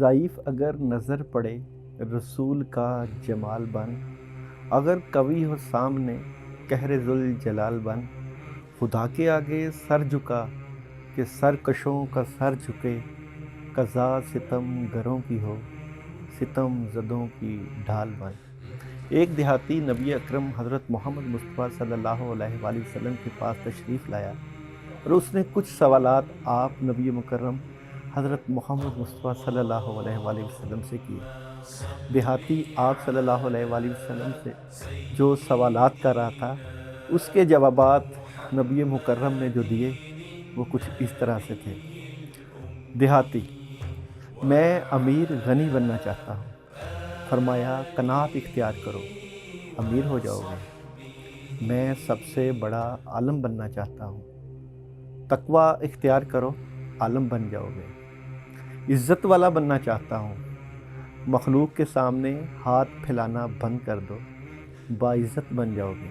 ضعیف اگر نظر پڑے رسول کا جمال بن، اگر قوی ہو سامنے قہر ذوالجلال بن، خدا کے آگے سر جھکا کہ سرکشوں کا سر جھکے، قضا ستم گروں کی ہو ستم زدوں کی ڈھال بن۔ ایک دیہاتی نبی اکرم حضرت محمد مصطفیٰ صلی اللہ علیہ وآلہ وسلم کے پاس تشریف لایا اور اس نے کچھ سوالات آپ نبی مکرم حضرت محمد مصطفیٰ صلی اللہ علیہ وآلہ وسلم سے کیے۔ دیہاتی آپ صلی اللہ علیہ وآلہ وسلم سے جو سوالات کر رہا تھا، اس کے جوابات نبی مکرم نے جو دیے وہ کچھ اس طرح سے تھے۔ دیہاتی: میں امیر غنی بننا چاہتا ہوں۔ فرمایا قناعت اختیار کرو، امیر ہو جاؤ گے۔ میں سب سے بڑا عالم بننا چاہتا ہوں۔ تقوی اختیار کرو، عالم بن جاؤ گے۔ عزت والا بننا چاہتا ہوں۔ مخلوق کے سامنے ہاتھ پھیلانا بند کر دو، باعزت بن جاؤ گے۔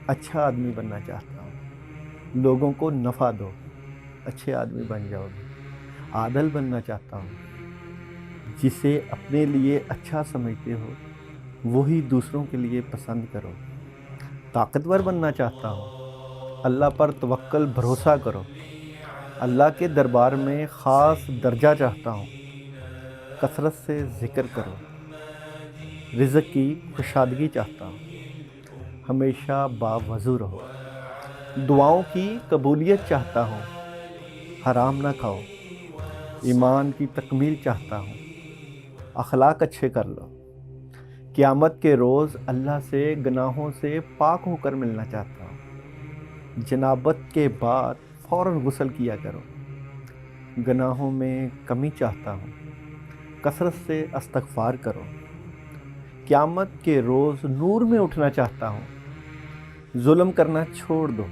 اچھا آدمی بننا چاہتا ہوں۔ لوگوں کو نفع دو، اچھے آدمی بن جاؤ گے۔ عادل بننا چاہتا ہوں۔ جسے اپنے لیے اچھا سمجھتے ہو وہی دوسروں کے لیے پسند کرو۔ طاقتور بننا چاہتا ہوں۔ اللہ پر توکل بھروسہ کرو۔ اللہ کے دربار میں خاص درجہ چاہتا ہوں۔ کثرت سے ذکر کرو۔ رزق کی کشادگی چاہتا ہوں۔ ہمیشہ باوضو رہو۔ دعاؤں کی قبولیت چاہتا ہوں۔ حرام نہ کھاؤ۔ ایمان کی تکمیل چاہتا ہوں۔ اخلاق اچھے کر لو۔ قیامت کے روز اللہ سے گناہوں سے پاک ہو کر ملنا چاہتا ہوں۔ جنابت کے بعد فوراً غسل کیا کرو۔ گناہوں میں کمی چاہتا ہوں۔ کثرت سے استغفار کرو۔ قیامت کے روز نور میں اٹھنا چاہتا ہوں۔ ظلم کرنا چھوڑ دو۔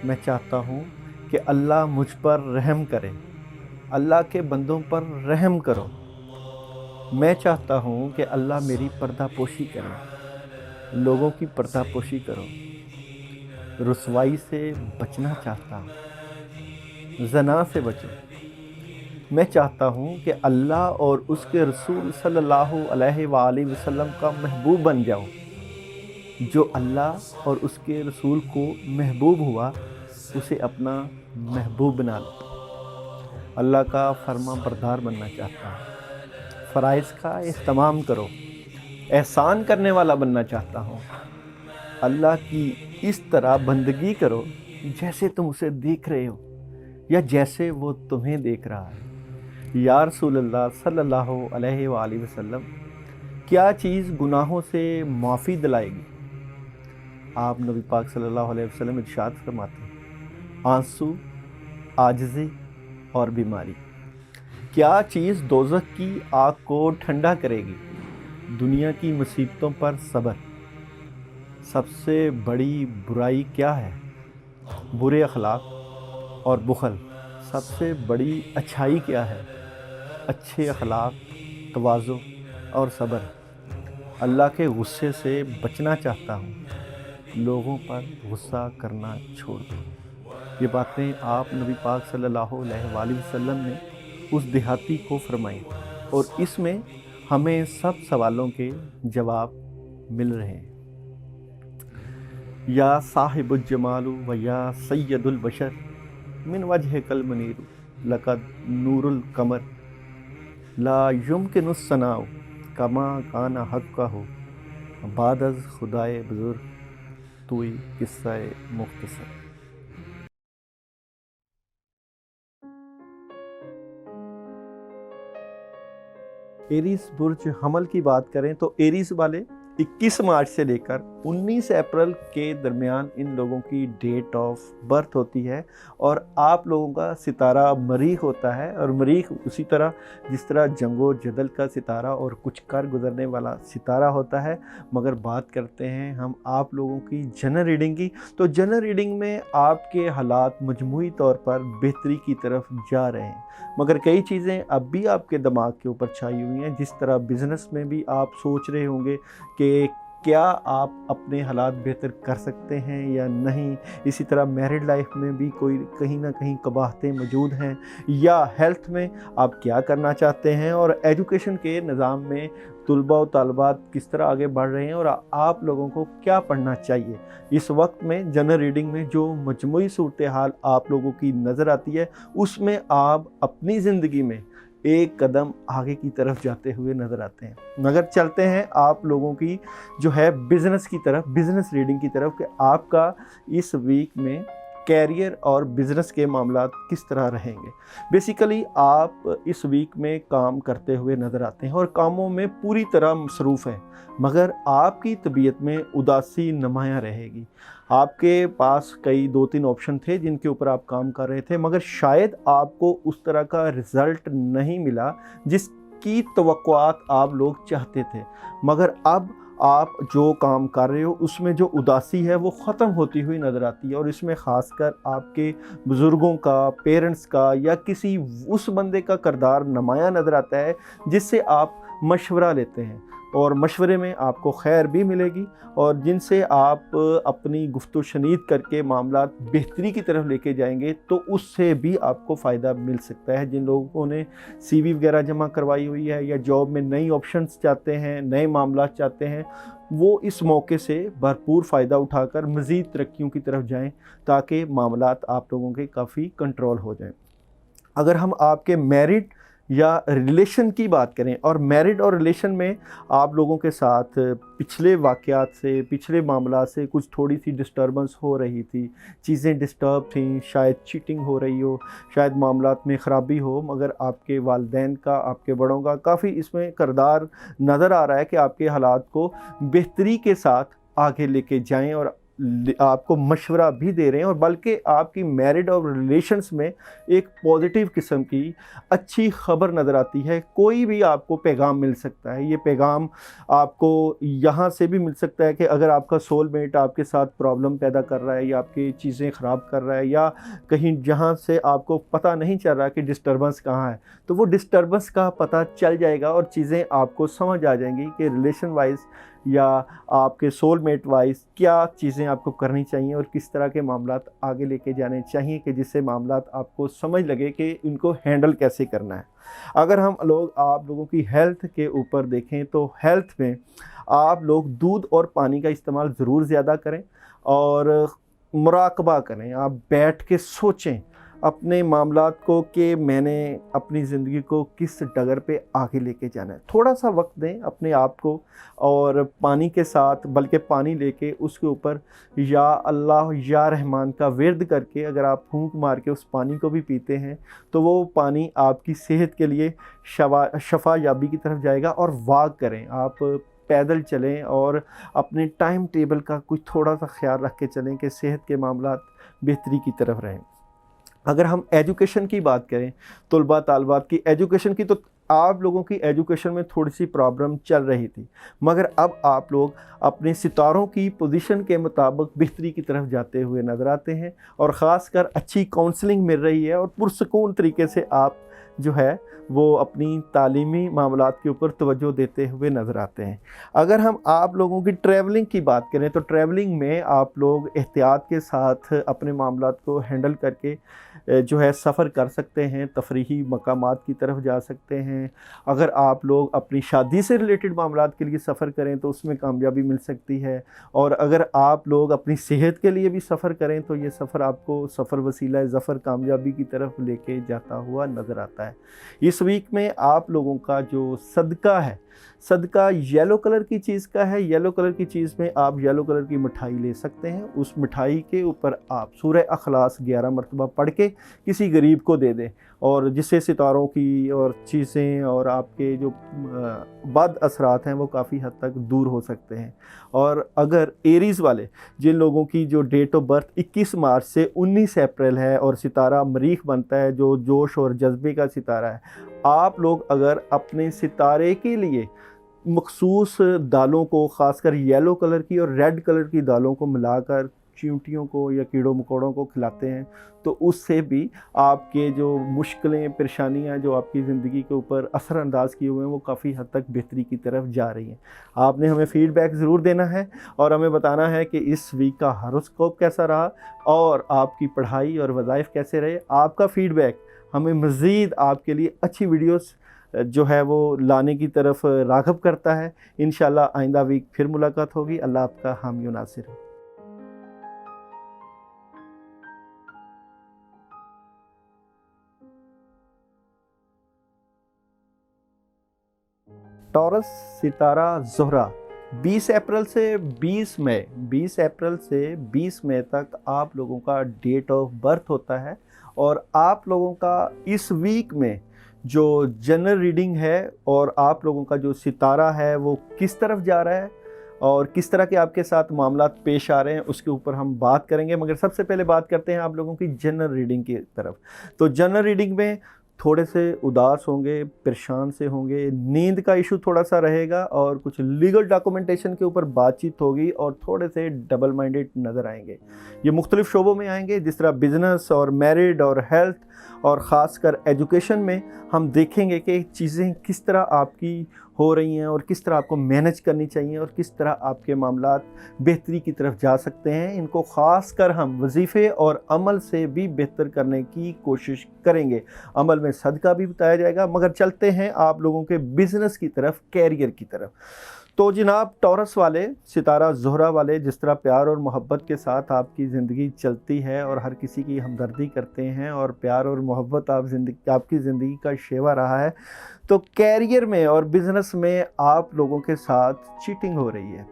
میں چاہتا ہوں کہ اللہ مجھ پر رحم کرے۔ اللہ کے بندوں پر رحم کرو۔ میں چاہتا ہوں کہ اللہ میری پردہ پوشی کرے۔ لوگوں کی پردہ پوشی کرو۔ رسوائی سے بچنا چاہتا ہوں۔ زنا سے بچو۔ میں چاہتا ہوں کہ اللہ اور اس کے رسول صلی اللہ علیہ وآلہ وسلم کا محبوب بن جاؤں۔ جو اللہ اور اس کے رسول کو محبوب ہوا اسے اپنا محبوب بنا لو۔ اللہ کا فرما بردار بننا چاہتا ہوں۔ فرائض کا اہتمام کرو۔ احسان کرنے والا بننا چاہتا ہوں۔ اللہ کی اس طرح بندگی کرو جیسے تم اسے دیکھ رہے ہو یا جیسے وہ تمہیں دیکھ رہا ہے۔ یا رسول اللہ صلی اللہ علیہ وآلہ وسلم، کیا چیز گناہوں سے معافی دلائے گی؟ آپ نبی پاک صلی اللہ علیہ وسلم ارشاد فرماتے ہیں، آنسو، عاجزی اور بیماری۔ کیا چیز دوزخ کی آگ کو ٹھنڈا کرے گی؟ دنیا کی مصیبتوں پر صبر۔ سب سے بڑی برائی کیا ہے؟ برے اخلاق اور بخل۔ سب سے بڑی اچھائی کیا ہے؟ اچھے اخلاق، تواضع اور صبر۔ اللہ کے غصے سے بچنا چاہتا ہوں۔ لوگوں پر غصہ کرنا چھوڑ دو۔ یہ باتیں آپ نبی پاک صلی اللہ علیہ وآلہ وسلم نے اس دیہاتی کو فرمائی اور اس میں ہمیں سب سوالوں کے جواب مل رہے ہیں۔ یا صاحب الجمال و یا سید البشر، من وجہک المنیر لقد نور القمر، لا یمکن الثناء کما کان حقہ، بعد از خدائے بزرگ توئی قصہ مختصر۔ ایریس برج حمل کی بات کریں تو ایریس والے 21 مارچ سے لے کر 19 اپریل کے درمیان ان لوگوں کی ڈیٹ آف برتھ ہوتی ہے، اور آپ لوگوں کا ستارہ مریخ ہوتا ہے، اور مریخ اسی طرح جس طرح جنگ و جدل کا ستارہ اور کچھ کر گزرنے والا ستارہ ہوتا ہے۔ مگر بات کرتے ہیں ہم آپ لوگوں کی جنرل ریڈنگ کی، تو جنرل ریڈنگ میں آپ کے حالات مجموعی طور پر بہتری کی طرف جا رہے ہیں، مگر کئی چیزیں اب بھی آپ کے دماغ کے اوپر چھائی ہوئی ہیں۔ جس طرح بزنس میں بھی آپ سوچ رہے ہوں گے کہ क्या आप अपने हालात बेहतर कर सकते हैं या नहीं। इसी तरह मैरिड लाइफ में भी कोई कहीं ना कहीं कबाहतें मौजूद हैं, या हेल्थ में आप क्या करना चाहते हैं, और एजुकेशन के निज़ाम में तुलबा व तालबात किस तरह आगे बढ़ रहे हैं और आप लोगों को क्या पढ़ना चाहिए। इस वक्त में जनरल रीडिंग में जो मजमूई सूरत हाल आप लोगों की नज़र आती है, उसमें आप अपनी ज़िंदगी में एक कदम आगे की तरफ जाते हुए नज़र आते हैं। मगर चलते हैं आप लोगों की जो है बिज़नेस की तरफ, बिज़नेस रीडिंग की तरफ, कि आपका इस वीक में कैरियर और बिज़नेस के मामलात किस तरह रहेंगे। बेसिकली आप इस वीक में काम करते हुए नज़र आते हैं और कामों में पूरी तरह मसरूफ़ हैं, मगर आपकी तबीयत में उदासी नुमायाँ रहेगी। आपके पास कई 2-3 ऑप्शन थे जिनके ऊपर आप काम कर रहे थे, मगर शायद आपको उस तरह का रिज़ल्ट नहीं मिला जिसकी तवक्कुआत आप लोग चाहते थे। मगर अब आप जो काम कर रहे हो उसमें जो उदासी है वो ख़त्म होती हुई नज़र आती है, और इसमें ख़ासकर आपके बुज़ुर्गों का, पेरेंट्स का या किसी उस बंदे का किरदार नुमायाँ नज़र आता है जिससे आप मशवरा लेते हैं, और मशवरे में आपको खैर भी मिलेगी, और जिनसे आप अपनी गुफ्तगू शनीद करके मामलात बेहतरी की तरफ लेके जाएंगे तो उससे भी आपको फ़ायदा मिल सकता है। जिन लोगों ने CV वगैरह जमा करवाई हुई है या जॉब में नई ऑप्शंस चाहते हैं, नए मामलात चाहते हैं, वो इस मौके से भरपूर फ़ायदा उठाकर मज़ीद तरक्कियों की तरफ जाएं, ताकि मामलात आप लोगों के काफ़ी कंट्रोल हो जाएं। अगर हम आपके मैरिड या रिलेशन की बात करें, और मैरिड और रिलेशन में आप लोगों के साथ पिछले वाक़यात से, पिछले मामला से कुछ थोड़ी सी डिस्टर्बेंस हो रही थी, चीज़ें डिस्टर्ब थीं, शायद चीटिंग हो रही हो, शायद मामलात में ख़राबी हो, मगर आपके वालिदैन का, आपके बड़ों का काफ़ी इसमें किरदार नज़र आ रहा है कि आपके हालात को बेहतरी के साथ आगे लेके जाएं, और आपको मशवरा भी दे रहे हैं, और बल्कि आपकी मैरिड और रिलेशंस में एक पॉजिटिव किस्म की अच्छी ख़बर नज़र आती है। कोई भी आपको पैगाम मिल सकता है। ये पैगाम आपको यहाँ से भी मिल सकता है कि अगर आपका सोलमेट आपके साथ प्रॉब्लम पैदा कर रहा है या आपकी चीज़ें ख़राब कर रहा है, या कहीं जहाँ से आपको पता नहीं चल रहा कि डिस्टर्बेंस कहाँ है, तो वो डिस्टर्बेंस का पता चल जाएगा और चीज़ें आपको समझ आ जाएंगी कि रिलेशन वाइज या आपके सोलमेट वाइज क्या चीज़ें आपको करनी चाहिए और किस तरह के मामलात आगे लेके जाने चाहिए, कि जिससे मामलात आपको समझ लगे कि इनको हैंडल कैसे करना है। अगर हम आप लोगों की हेल्थ के ऊपर देखें तो हेल्थ में आप लोग दूध और पानी का इस्तेमाल ज़रूर ज़्यादा करें, और मुराकबा करें। आप बैठ के सोचें अपने मामलात को कि मैंने अपनी ज़िंदगी को किस डगर पे आगे लेके जाना है। थोड़ा सा वक्त दें अपने आप को, और पानी के साथ, बल्कि पानी लेके उसके ऊपर या अल्लाह या रहमान का विर्द करके अगर आप फूंक मार के उस पानी को भी पीते हैं तो वो पानी आपकी सेहत के लिए शफा याबी की तरफ जाएगा। और वॉक करें, आप पैदल चलें, और अपने टाइम टेबल का कुछ थोड़ा सा ख्याल रख के चलें कि सेहत के मामलात बेहतरी की तरफ रहें। अगर हम एजुकेशन की बात करें, तुलबा तालबात की एजुकेशन की, तो आप लोगों की एजुकेशन में थोड़ी सी प्रॉब्लम चल रही थी, मगर अब आप लोग अपने सितारों की पोजीशन के मुताबिक बेहतरी की तरफ जाते हुए नज़र आते हैं, और ख़ासकर अच्छी काउंसलिंग मिल रही है, और पुरसकून तरीके से आप जो है वो अपनी तालीमी मामलात के ऊपर तवज्जो देते हुए नज़र आते हैं। अगर हम आप लोगों की ट्रैवलिंग की बात करें तो ट्रैवलिंग में आप लोग एहतियात के साथ अपने मामलात को हैंडल करके जो है सफ़र कर सकते हैं, तफरीही मकामात की तरफ जा सकते हैं। अगर आप लोग अपनी शादी से रिलेटेड मामलात के लिए सफ़र करें तो उसमें कामयाबी मिल सकती है, और अगर आप लोग अपनी सेहत के लिए भी सफ़र करें तो ये सफ़र आपको सफ़र वसीला ज़फ़र कामयाबी की तरफ लेके जाता हुआ नज़र आता है। इस वीक में आप लोगों का जो सदका है, सदका येलो कलर की चीज़ का है। येलो कलर की चीज़ में आप येलो कलर की मिठाई ले सकते हैं। उस मिठाई के ऊपर आप सूरह अखलास 11 मरतबा पढ़ के किसी गरीब को दे दें, और जिससे सितारों की और चीज़ें और आपके जो बद असरात हैं वो काफ़ी हद तक दूर हो सकते हैं। और अगर एरीज़ वाले, जिन लोगों की जो डेट ऑफ बर्थ 21 मार्च से 19 अप्रैल है और सितारा मरीख बनता है जो जोश और जज्बे का सितारा है, आप लोग अगर अपने सितारे के लिए मखसूस दालों को, ख़ासकर येलो कलर की और रेड कलर की दालों को मिलाकर चींटियों को या कीड़ों मकोड़ों को खिलाते हैं, तो उससे भी आपके जो मुश्किलें, परेशानियां जो आपकी ज़िंदगी के ऊपर असरअंदाज किए हुए हैं, वो काफ़ी हद तक बेहतरी की तरफ जा रही हैं। आपने हमें फ़ीडबैक ज़रूर देना है और हमें बताना है कि इस वीक का हॉरोस्कोप कैसा रहा और आपकी पढ़ाई और वज़ाइफ कैसे रहे। आपका फ़ीडबैक हमें मज़ीद आपके लिए अच्छी वीडियोस जो है वो लाने की तरफ राग़ब करता है। इंशाअल्लाह आइंदा वीक फिर मुलाकात होगी। अल्लाह आपका हामी व नासिर हो। टॉरस सितारा ज़ोहरा 20 अप्रैल से 20 मई 20 अप्रैल से 20 मई तक आप लोगों का डेट ऑफ बर्थ होता है और आप लोगों का इस वीक में जो जनरल रीडिंग है और आप लोगों का जो सितारा है वो किस तरफ जा रहा है और किस तरह के आपके साथ मामलात पेश आ रहे हैं, उसके ऊपर हम बात करेंगे। मगर सबसे पहले बात करते हैं आप लोगों की जनरल रीडिंग की तरफ। तो जनरल रीडिंग में थोड़े से उदास होंगे, परेशान से होंगे, नींद का इशू थोड़ा सा रहेगा और कुछ लीगल डॉक्यूमेंटेशन के ऊपर बातचीत होगी और थोड़े से डबल माइंडेड नज़र आएंगे। ये मुख्तलिफ शोबों में आएंगे, जिस तरह बिज़नेस और मैरिड और हेल्थ और ख़ासकर एजुकेशन में हम देखेंगे कि चीज़ें किस तरह आपकी हो रही हैं और किस तरह आपको मैनेज करनी चाहिए और किस तरह आपके मामलात बेहतरी की तरफ जा सकते हैं। इनको ख़ास कर हम वजीफ़े और अमल से भी बेहतर करने की कोशिश करेंगे। अमल में सदका भी बताया जाएगा। मगर चलते हैं आप लोगों के बिज़नेस की तरफ, कैरियर की तरफ। तो जनाब टॉरस वाले, सितारा ज़ोहरा वाले, जिस तरह प्यार और मोहब्बत के साथ आपकी ज़िंदगी चलती है और हर किसी की हमदर्दी करते हैं और प्यार और मोहब्बत आपकी ज़िंदगी का शेवा रहा है, तो कैरियर में और बिज़नेस में आप लोगों के साथ चीटिंग हो रही है।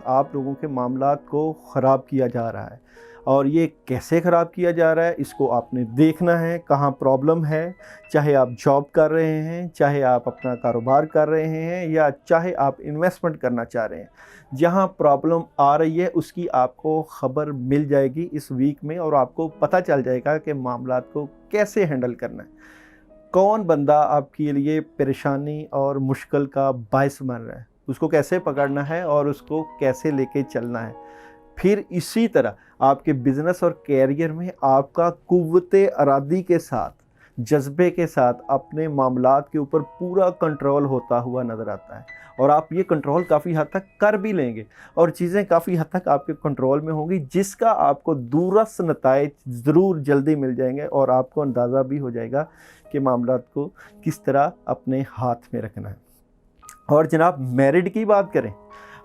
आप लोगों के मामलात को ख़राब किया जा रहा है और ये कैसे ख़राब किया जा रहा है इसको आपने देखना है। कहाँ प्रॉब्लम है, चाहे आप जॉब कर रहे हैं, चाहे आप अपना कारोबार कर रहे हैं या चाहे आप इन्वेस्टमेंट करना चाह रहे हैं, जहाँ प्रॉब्लम आ रही है उसकी आपको ख़बर मिल जाएगी इस वीक में और आपको पता चल जाएगा कि मामलात को कैसे हैंडल करना है। कौन बंदा आपके लिए परेशानी और मुश्किल का बायस बन रहा है, उसको कैसे पकड़ना है और उसको कैसे लेके चलना है। फिर इसी तरह आपके बिज़नेस और कैरियर में आपका कुव्वते अरादी के साथ, जज्बे के साथ अपने मामलात के ऊपर पूरा कंट्रोल होता हुआ नज़र आता है और आप ये कंट्रोल काफ़ी हद तक कर भी लेंगे और चीज़ें काफ़ी हद तक आपके कंट्रोल में होंगी, जिसका आपको दूरस्थ नताइज ज़रूर जल्दी मिल जाएंगे और आपको अंदाज़ा भी हो जाएगा कि मामलात को किस तरह अपने हाथ में रखना है। और जनाब मैरिड की बात करें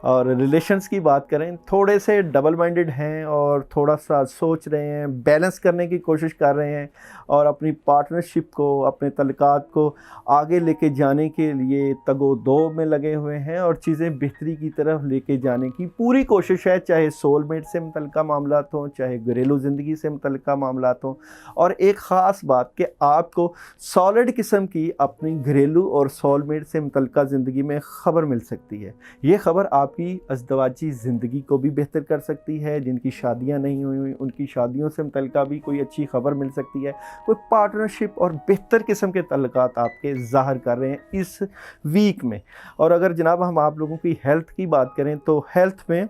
और रिलेशंस की बात करें, थोड़े से डबल माइंडेड हैं और थोड़ा सा सोच रहे हैं, बैलेंस करने की कोशिश कर रहे हैं और अपनी पार्टनरशिप को, अपने तल्लुकात को आगे लेके जाने के लिए तगो-दो में लगे हुए हैं और चीज़ें बेहतरी की तरफ लेके जाने की पूरी कोशिश है, चाहे सोलमेट से मुतल्लिका मामलात हों, चाहे घरेलू ज़िंदगी से मुतल्लिका मामलात हों। और एक ख़ास बात कि आपको सॉलिड किस्म की अपनी घरेलू और सोलमेट से मुतल्लिका ज़िंदगी में ख़बर मिल सकती है। ये ख़बर आपकी अज़दवाजी ज़िंदगी को भी बेहतर कर सकती है। जिनकी शादियां नहीं हुई उनकी शादियों से मुतल्लिका भी कोई अच्छी खबर मिल सकती है। कोई पार्टनरशिप और बेहतर किस्म के तल्लुकात आपके ज़ाहिर कर रहे हैं इस वीक में। और अगर जनाब हम आप लोगों की हेल्थ की बात करें तो हेल्थ में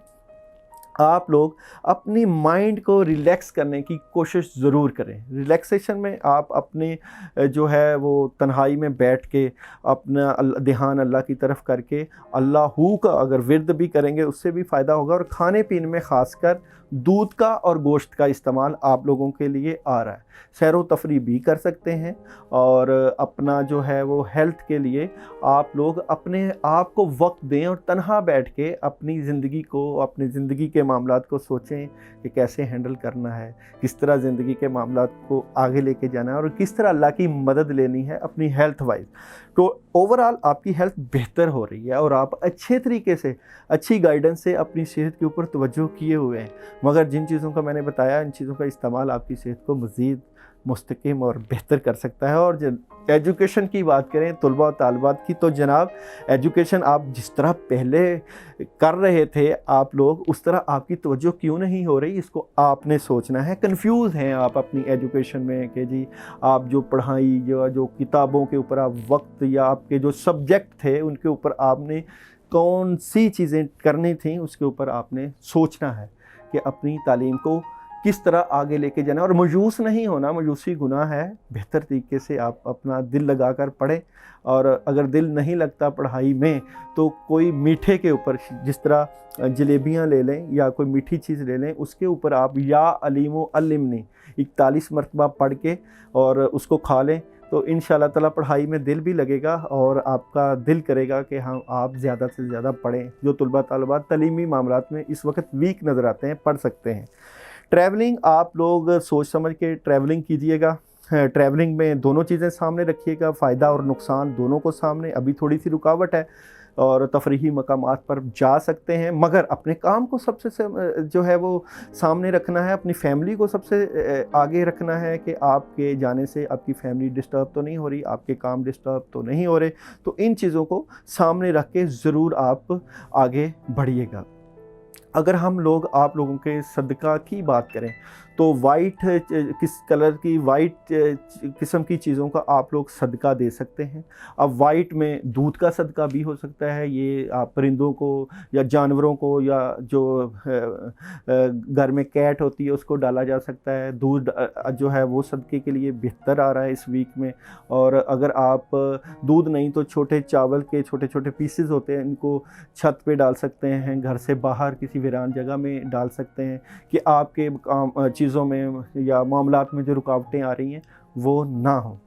आप लोग अपनी माइंड को रिलैक्स करने की कोशिश ज़रूर करें। रिलैक्सेशन में आप अपने जो है वो तन्हाई में बैठ के अपना ध्यान अल्लाह की तरफ करके अल्लाहू का अगर विर्द भी करेंगे उससे भी फ़ायदा होगा। और खाने पीने में ख़ासकर दूध का और गोश्त का इस्तेमाल आप लोगों के लिए आ रहा है। सैर व तफरी भी कर सकते हैं और अपना जो है वो हेल्थ के लिए आप लोग अपने आप को वक्त दें और तन्हा बैठ के अपनी ज़िंदगी को, अपनी ज़िंदगी के मामलात को सोचें कि कैसे हैंडल करना है, किस तरह ज़िंदगी के मामलात को आगे लेके जाना है और किस तरह अल्लाह की मदद लेनी है अपनी हेल्थ वाइज। तो ओवरऑल आपकी हेल्थ बेहतर हो रही है और आप अच्छे तरीके से, अच्छी गाइडेंस से अपनी सेहत के ऊपर तवज्जो किए हुए हैं। मगर जिन चीज़ों का मैंने बताया, इन चीज़ों का इस्तेमाल आपकी सेहत को मज़ीद मुस्तकिम और बेहतर कर सकता है। और एजुकेशन की बात करें तलबा और तालिबात की, तो जनाब एजुकेशन आप जिस तरह पहले कर रहे थे आप लोग, उस तरह आपकी तवज्जो क्यों नहीं हो रही, इसको आपने सोचना है। कंफ्यूज हैं आप अपनी एजुकेशन में कि जी आप जो पढ़ाई जो किताबों के ऊपर आप वक्त या आपके जो सब्जेक्ट थे उनके ऊपर आपने कौन सी चीज़ें करनी थी उसके ऊपर आपने सोचना है कि अपनी तालीम को किस तरह आगे लेके जाना और मायूस नहीं होना। मायूसी गुनाह है, बेहतर तरीके से आप अपना दिल लगा कर पढ़ें। और अगर दिल नहीं लगता पढ़ाई में तो कोई मीठे के ऊपर, जिस तरह जलेबियाँ ले लें या कोई मीठी चीज़ ले लें, उसके ऊपर आप या अलीमो अल्लिमनी 41 मरतबा पढ़ के और उसको खा लें तो इंशाअल्लाह ताला पढ़ाई में दिल भी लगेगा और आपका दिल करेगा कि हाँ आप ज़्यादा से ज़्यादा पढ़ें। जो तलबा तलबात तलीमी मामलात में इस वक्त वीक नज़र आते हैं, पढ़ सकते हैं। ट्रैवलिंग आप लोग सोच समझ के ट्रैवलिंग कीजिएगा। ट्रैवलिंग में दोनों चीज़ें सामने रखिएगा, फ़ायदा और नुकसान दोनों को सामने। अभी थोड़ी सी रुकावट है और तफरीही मकामात पर जा सकते हैं, मगर अपने काम को सबसे जो है वो सामने रखना है, अपनी फैमिली को सबसे आगे रखना है कि आपके जाने से आपकी फैमिली डिस्टर्ब तो नहीं हो रही, आपके काम डिस्टर्ब तो नहीं हो रहे। तो इन चीज़ों को सामने रख के ज़रूर आप आगे बढ़िएगा। अगर हम लोग आप लोगों के सदका की बात करें तो वाइट किस कलर की वाइट किस्म की चीज़ों का आप लोग सदका दे सकते हैं। अब वाइट में दूध का सदका भी हो सकता है, ये आप परिंदों को या जानवरों को या जो घर में कैट होती है उसको डाला जा सकता है। दूध जो है वो सदके के लिए बेहतर आ रहा है इस वीक में। और अगर आप दूध नहीं तो छोटे चावल के छोटे छोटे पीसेस होते हैं, इनको छत पे डाल सकते हैं, घर से बाहर किसी वीरान जगह में डाल सकते हैं कि आपके चीज़ों में या मामलात में जो रुकावटें आ रही हैं वो ना हो।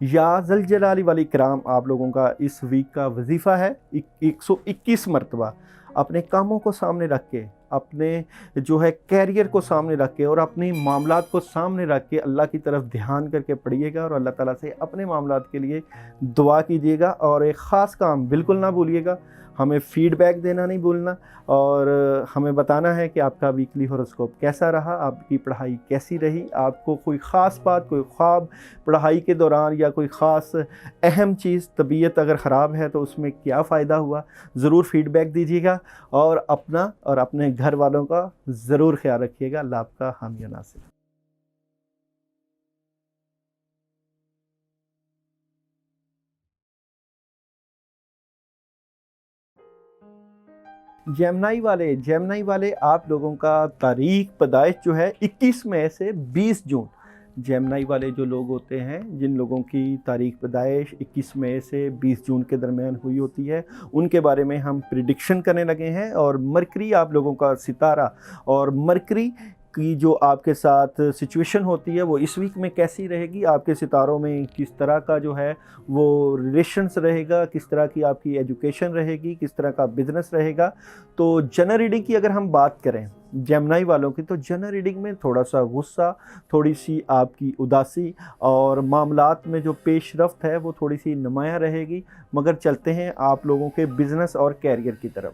या ज़ल जलाली वाली कराम आप लोगों का इस वीक का वजीफ़ा है 121 मरतबा अपने कामों को सामने रख के, अपने जो है कैरियर को सामने रख के और अपनी मामलात को सामने रख के अल्लाह की तरफ ध्यान करके पढ़िएगा और अल्लाह ताला से अपने मामलात के लिए दुआ कीजिएगा। और एक ख़ास काम बिल्कुल ना भूलिएगा, हमें फ़ीडबैक देना नहीं भूलना और हमें बताना है कि आपका वीकली हॉरोस्कोप कैसा रहा, आपकी पढ़ाई कैसी रही, आपको कोई ख़ास बात, कोई ख्वाब पढ़ाई के दौरान या कोई ख़ास अहम चीज़, तबीयत अगर ख़राब है तो उसमें क्या फ़ायदा हुआ, ज़रूर फ़ीडबैक दीजिएगा और अपना और अपने घर वालों का ज़रूर ख्याल रखिएगा। अल्लाह आपका हामी नासिर। जेमिनी वाले आप लोगों का तारीख़ पैदाइश जो है 21 मई से 20 जून। जेमिनी वाले जो लोग होते हैं, जिन लोगों की तारीख़ पैदाइश 21 मई से 20 जून के दरमियान हुई होती है, उनके बारे में हम प्रिडिक्शन करने लगे हैं। और मरकरी आप लोगों का सितारा और मरकरी की जो आपके साथ सिचुएशन होती है वो इस वीक में कैसी रहेगी, आपके सितारों में किस तरह का जो है वो रिलेशंस रहेगा, किस तरह की आपकी एजुकेशन रहेगी, किस तरह का बिज़नेस रहेगा। तो जनरल रीडिंग की अगर हम बात करें जेमिनी वालों की, तो जनरल रीडिंग में थोड़ा सा गुस्सा, थोड़ी सी आपकी उदासी और मामलात में जो पेशरफ्त है वो थोड़ी सी नुमायाँ रहेगी। मगर चलते हैं आप लोगों के बिज़नेस और कैरियर की तरफ।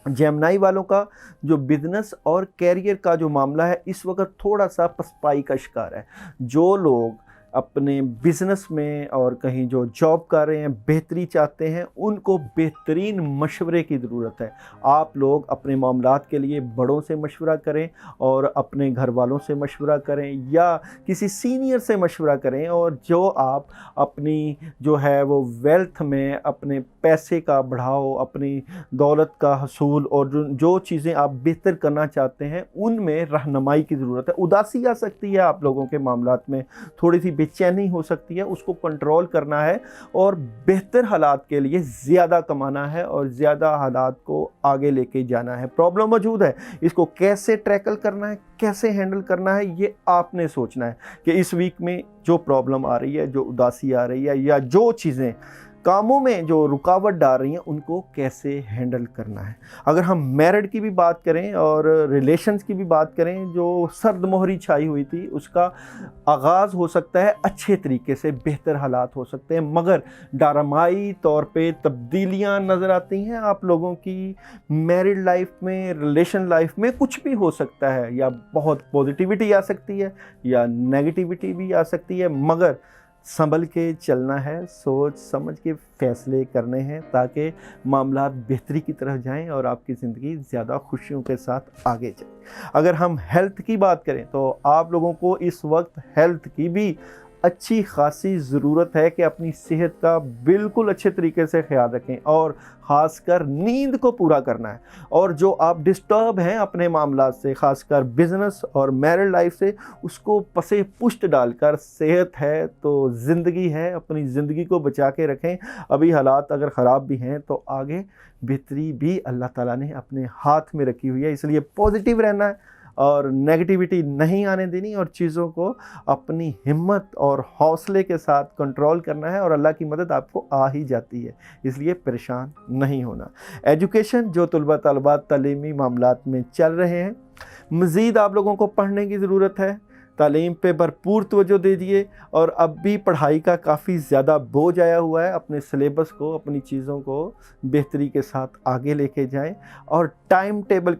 जेमिनी वालों का जो बिज़नेस और कैरियर का जो मामला है इस वक्त थोड़ा सा पसपाई का शिकार है। जो लोग अपने बिज़नेस में और कहीं जो जॉब कर रहे हैं, बेहतरी चाहते हैं, उनको बेहतरीन मशवरे की ज़रूरत है। आप लोग अपने मामलात के लिए बड़ों से मशवरा करें और अपने घर वालों से मशवरा करें या किसी सीनियर से मशवरा करें। और जो आप अपनी जो है वो वेल्थ में अपने पैसे का बढ़ाओ, अपनी दौलत का हसूल और जो चीज़ें आप बेहतर करना चाहते हैं उनमें रहनुमाई की ज़रूरत है। उदासी आ सकती है आप लोगों के मामलात में, थोड़ी सी बेचैनी हो सकती है, उसको कंट्रोल करना है और बेहतर हालात के लिए ज़्यादा कमाना है और ज़्यादा हालात को आगे लेके जाना है। प्रॉब्लम मौजूद है, इसको कैसे टैकल करना है, कैसे हैंडल करना है, ये आपने सोचना है कि इस वीक में जो प्रॉब्लम आ रही है, जो उदासी आ रही है या जो चीज़ें कामों में जो रुकावट डाल रही हैं उनको कैसे हैंडल करना है। अगर हम मैरिड की भी बात करें और रिलेशंस की भी बात करें, जो सर्द मोहरी छाई हुई थी उसका आगाज़ हो सकता है अच्छे तरीके से, बेहतर हालात हो सकते हैं, मगर ड्रामाई तौर पे तब्दीलियां नज़र आती हैं आप लोगों की मैरिड लाइफ में, रिलेशन लाइफ में। कुछ भी हो सकता है, या बहुत पॉजिटिविटी आ सकती है या नेगेटिविटी भी आ सकती है, मगर संभल के चलना है, सोच समझ के फ़ैसले करने हैं ताकि मामलात बेहतरी की तरफ जाएं और आपकी ज़िंदगी ज़्यादा खुशियों के साथ आगे जाए। अगर हम हेल्थ की बात करें तो आप लोगों को इस वक्त हेल्थ की भी अच्छी खासी ज़रूरत है कि अपनी सेहत का बिल्कुल अच्छे तरीके से ख्याल रखें और ख़ासकर नींद को पूरा करना है। और जो आप डिस्टर्ब हैं अपने मामलात से, ख़ासकर बिज़नेस और मैरिड लाइफ से, उसको पसे पुष्ट डालकर सेहत है तो ज़िंदगी है, अपनी ज़िंदगी को बचा के रखें। अभी हालात अगर ख़राब भी हैं तो आगे बेहतरी भी अल्लाह ताला ने अपने हाथ में रखी हुई है। इसलिए पॉजिटिव रहना है और नेगेटिविटी नहीं आने देनी और चीज़ों को अपनी हिम्मत और हौसले के साथ कंट्रोल करना है और अल्लाह की मदद आपको आ ही जाती है, इसलिए परेशान नहीं होना। एजुकेशन जो तलबा तलबात तालीमी मामलात में चल रहे हैं, मज़ीद आप लोगों को पढ़ने की ज़रूरत है, तालीम पे भरपूर तवज्जो दीजिए और अब भी पढ़ाई का काफ़ी ज़्यादा बोझ आया हुआ है। अपने सिलेबस को, अपनी चीज़ों को बेहतरी के साथ आगे लेके जाएं और टाइम टेबल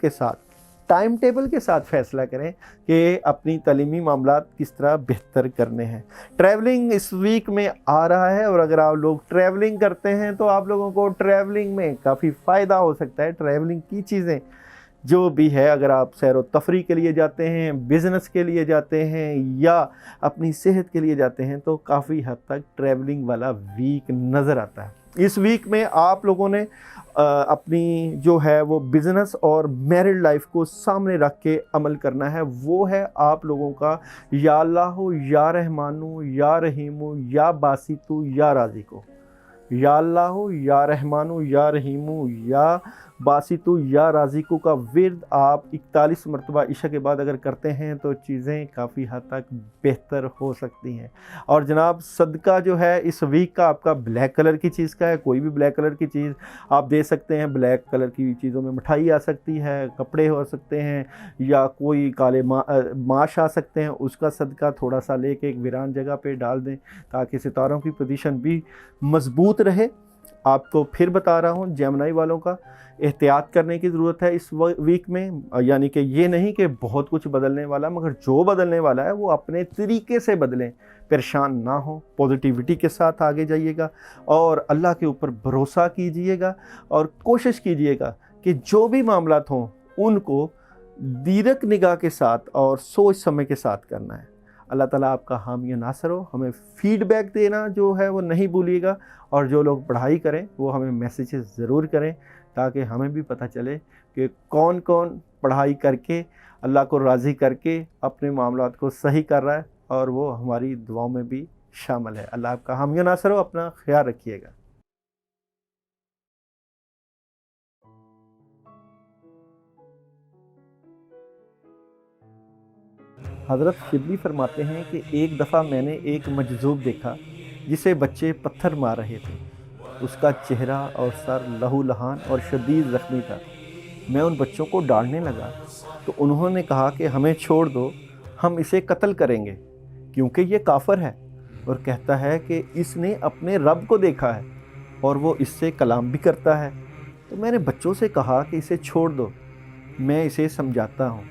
के साथ फ़ैसला करें कि अपनी तालीमी मामलात किस तरह बेहतर करने हैं। ट्रैवलिंग इस वीक में आ रहा है और अगर आप लोग ट्रैवलिंग करते हैं तो आप लोगों को ट्रैवलिंग में काफ़ी फ़ायदा हो सकता है। ट्रैवलिंग की चीज़ें जो भी है, अगर आप सैर व तफरी के लिए जाते हैं, बिज़नेस के लिए जाते हैं या अपनी सेहत के लिए जाते हैं तो काफ़ी हद तक ट्रैवलिंग वाला वीक नज़र आता है। इस वीक में आप लोगों ने अपनी जो है वो बिज़नेस और मैरिड लाइफ को सामने रख के अमल करना है। वो है आप लोगों का या अल्लाह या रहमानु या रहीमु या बासितु या राज़िकु। या अल्लाह या रहमानु या रहीमु या बासितु या राज़िकु का विर्द आप 41 मरतबा इशा के बाद अगर करते हैं तो चीज़ें काफ़ी हद तक बेहतर हो सकती हैं। और जनाब सदका जो है इस वीक का आपका ब्लैक कलर की चीज़ का है। कोई भी ब्लैक कलर की चीज़ आप दे सकते हैं। ब्लैक कलर की चीज़ों में मिठाई आ सकती है, कपड़े हो सकते हैं या कोई काले माश आ सकते हैं। उसका सदका थोड़ा सा लेके एक वीरान जगह पे डाल दें ताकि सितारों की पोजीशन भी मज़बूत रहे। आपको फिर बता रहा हूँ, जेमिनी वालों का एहतियात करने की ज़रूरत है इस वीक में। यानी कि ये नहीं कि बहुत कुछ बदलने वाला, मगर जो बदलने वाला है वो अपने तरीके से बदलें, परेशान ना हो, पॉजिटिविटी के साथ आगे जाइएगा और अल्लाह के ऊपर भरोसा कीजिएगा और कोशिश कीजिएगा कि जो भी मामलात हों उनको दीरक निगाह के साथ और सोच समझ के साथ करना है। अल्लाह ताला आपका हामी नासर हो। हमें फ़ीडबैक देना जो है वो नहीं भूलिएगा और जो लोग पढ़ाई करें वो हमें मैसेजेस ज़रूर करें ताकि हमें भी पता चले कि कौन कौन पढ़ाई करके अल्लाह को राज़ी करके अपने मामलात को सही कर रहा है और वो हमारी दुआओं में भी शामिल है। अल्लाह आपका हामी नासर हो। अपना ख्याल रखिएगा। हज़रत शिबली फरमाते हैं कि एक दफ़ा मैंने एक मजज़ूब देखा जिसे बच्चे पत्थर मार रहे थे। उसका चेहरा और सर लहूलुहान और शदीद ज़ख्मी था। मैं उन बच्चों को डांटने लगा तो उन्होंने कहा कि हमें छोड़ दो, हम इसे कत्ल करेंगे क्योंकि ये काफिर है और कहता है कि इसने अपने रब को देखा है और वो इससे कलाम भी करता है। तो मैंने बच्चों से कहा कि इसे छोड़ दो, मैं इसे समझाता हूँ।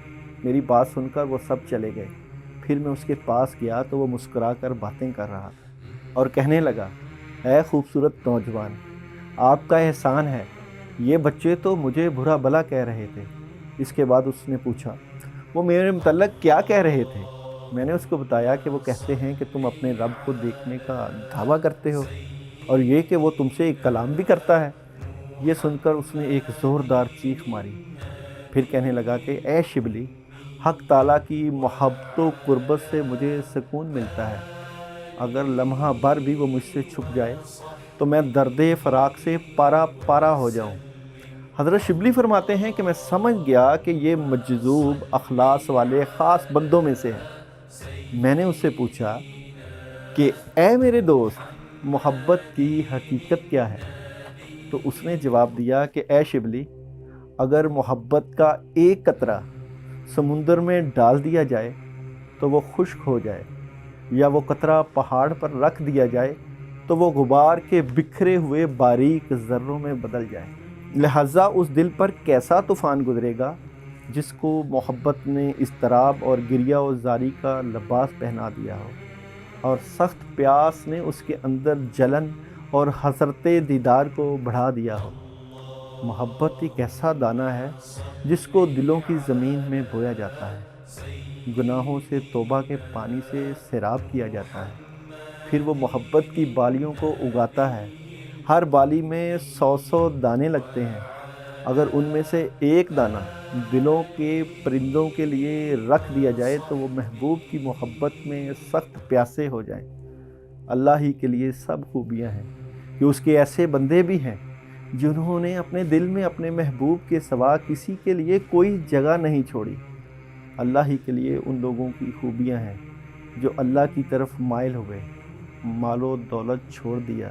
मेरी बात सुनकर वो सब चले गए। फिर मैं उसके पास गया तो वो मुस्कुरा कर बातें कर रहा था और कहने लगा, ऐ खूबसूरत नौजवान, आपका एहसान है, ये बच्चे तो मुझे बुरा भला कह रहे थे। इसके बाद उसने पूछा, वो मेरे मुतल्लक क्या कह रहे थे? मैंने उसको बताया कि वो कहते हैं कि तुम अपने रब को देखने का दावा करते हो और ये कि वो तुमसे एक कलाम भी करता है। ये सुनकर उसने एक ज़ोरदार चीख मारी। फिर कहने लगा कि ऐ शिबली, हक ताला की मोहब्बत व कुर्बत से मुझे सुकून मिलता है। अगर लम्हा भर भी वो मुझसे छुप जाए तो मैं दर्द फ़राक से पारा पारा हो जाऊं। हज़रत शिबली फरमाते हैं कि मैं समझ गया कि ये मजज़ूब अखलास वाले ख़ास बंदों में से है। मैंने उससे पूछा कि ऐ मेरे दोस्त, मोहब्बत की हकीकत क्या है? तो उसने जवाब दिया कि ऐ शिबली, अगर मोहब्बत का एक कतरा समुंदर में डाल दिया जाए तो वो खुश्क हो जाए, या वो कतरा पहाड़ पर रख दिया जाए तो वो गुबार के बिखरे हुए बारीक ज़र्रों में बदल जाए। लिहाजा उस दिल पर कैसा तूफ़ान गुजरेगा जिसको मोहब्बत ने इज़्तिराब और गिरिया और ज़ारी का लिबास पहना दिया हो और सख्त प्यास ने उसके अंदर जलन और हसरत दीदार को बढ़ा दिया हो। मोहब्बत एक ऐसा दाना है जिसको दिलों की ज़मीन में बोया जाता है, गुनाहों से तौबा के पानी से सैराब किया जाता है پھر وہ محبت کی بالیوں کو اگاتا ہے۔ ہر بالی میں 100 دانے لگتے ہیں، اگر ان میں سے ایک دانہ دلوں کے پرندوں کے لیے رکھ دیا جائے تو وہ محبوب کی محبت میں سخت پیاسے ہو جائیں۔ اللہ ہی کے لیے سب خوبیاں ہیں کہ اس کے ایسے بندے بھی ہیں جنہوں نے اپنے دل میں اپنے محبوب کے سوا کسی کے لیے کوئی جگہ نہیں چھوڑی۔ اللہ ہی کے لیے ان لوگوں کی خوبیاں ہیں جو اللہ کی طرف مائل ہوئے، مال و دولت چھوڑ دیا،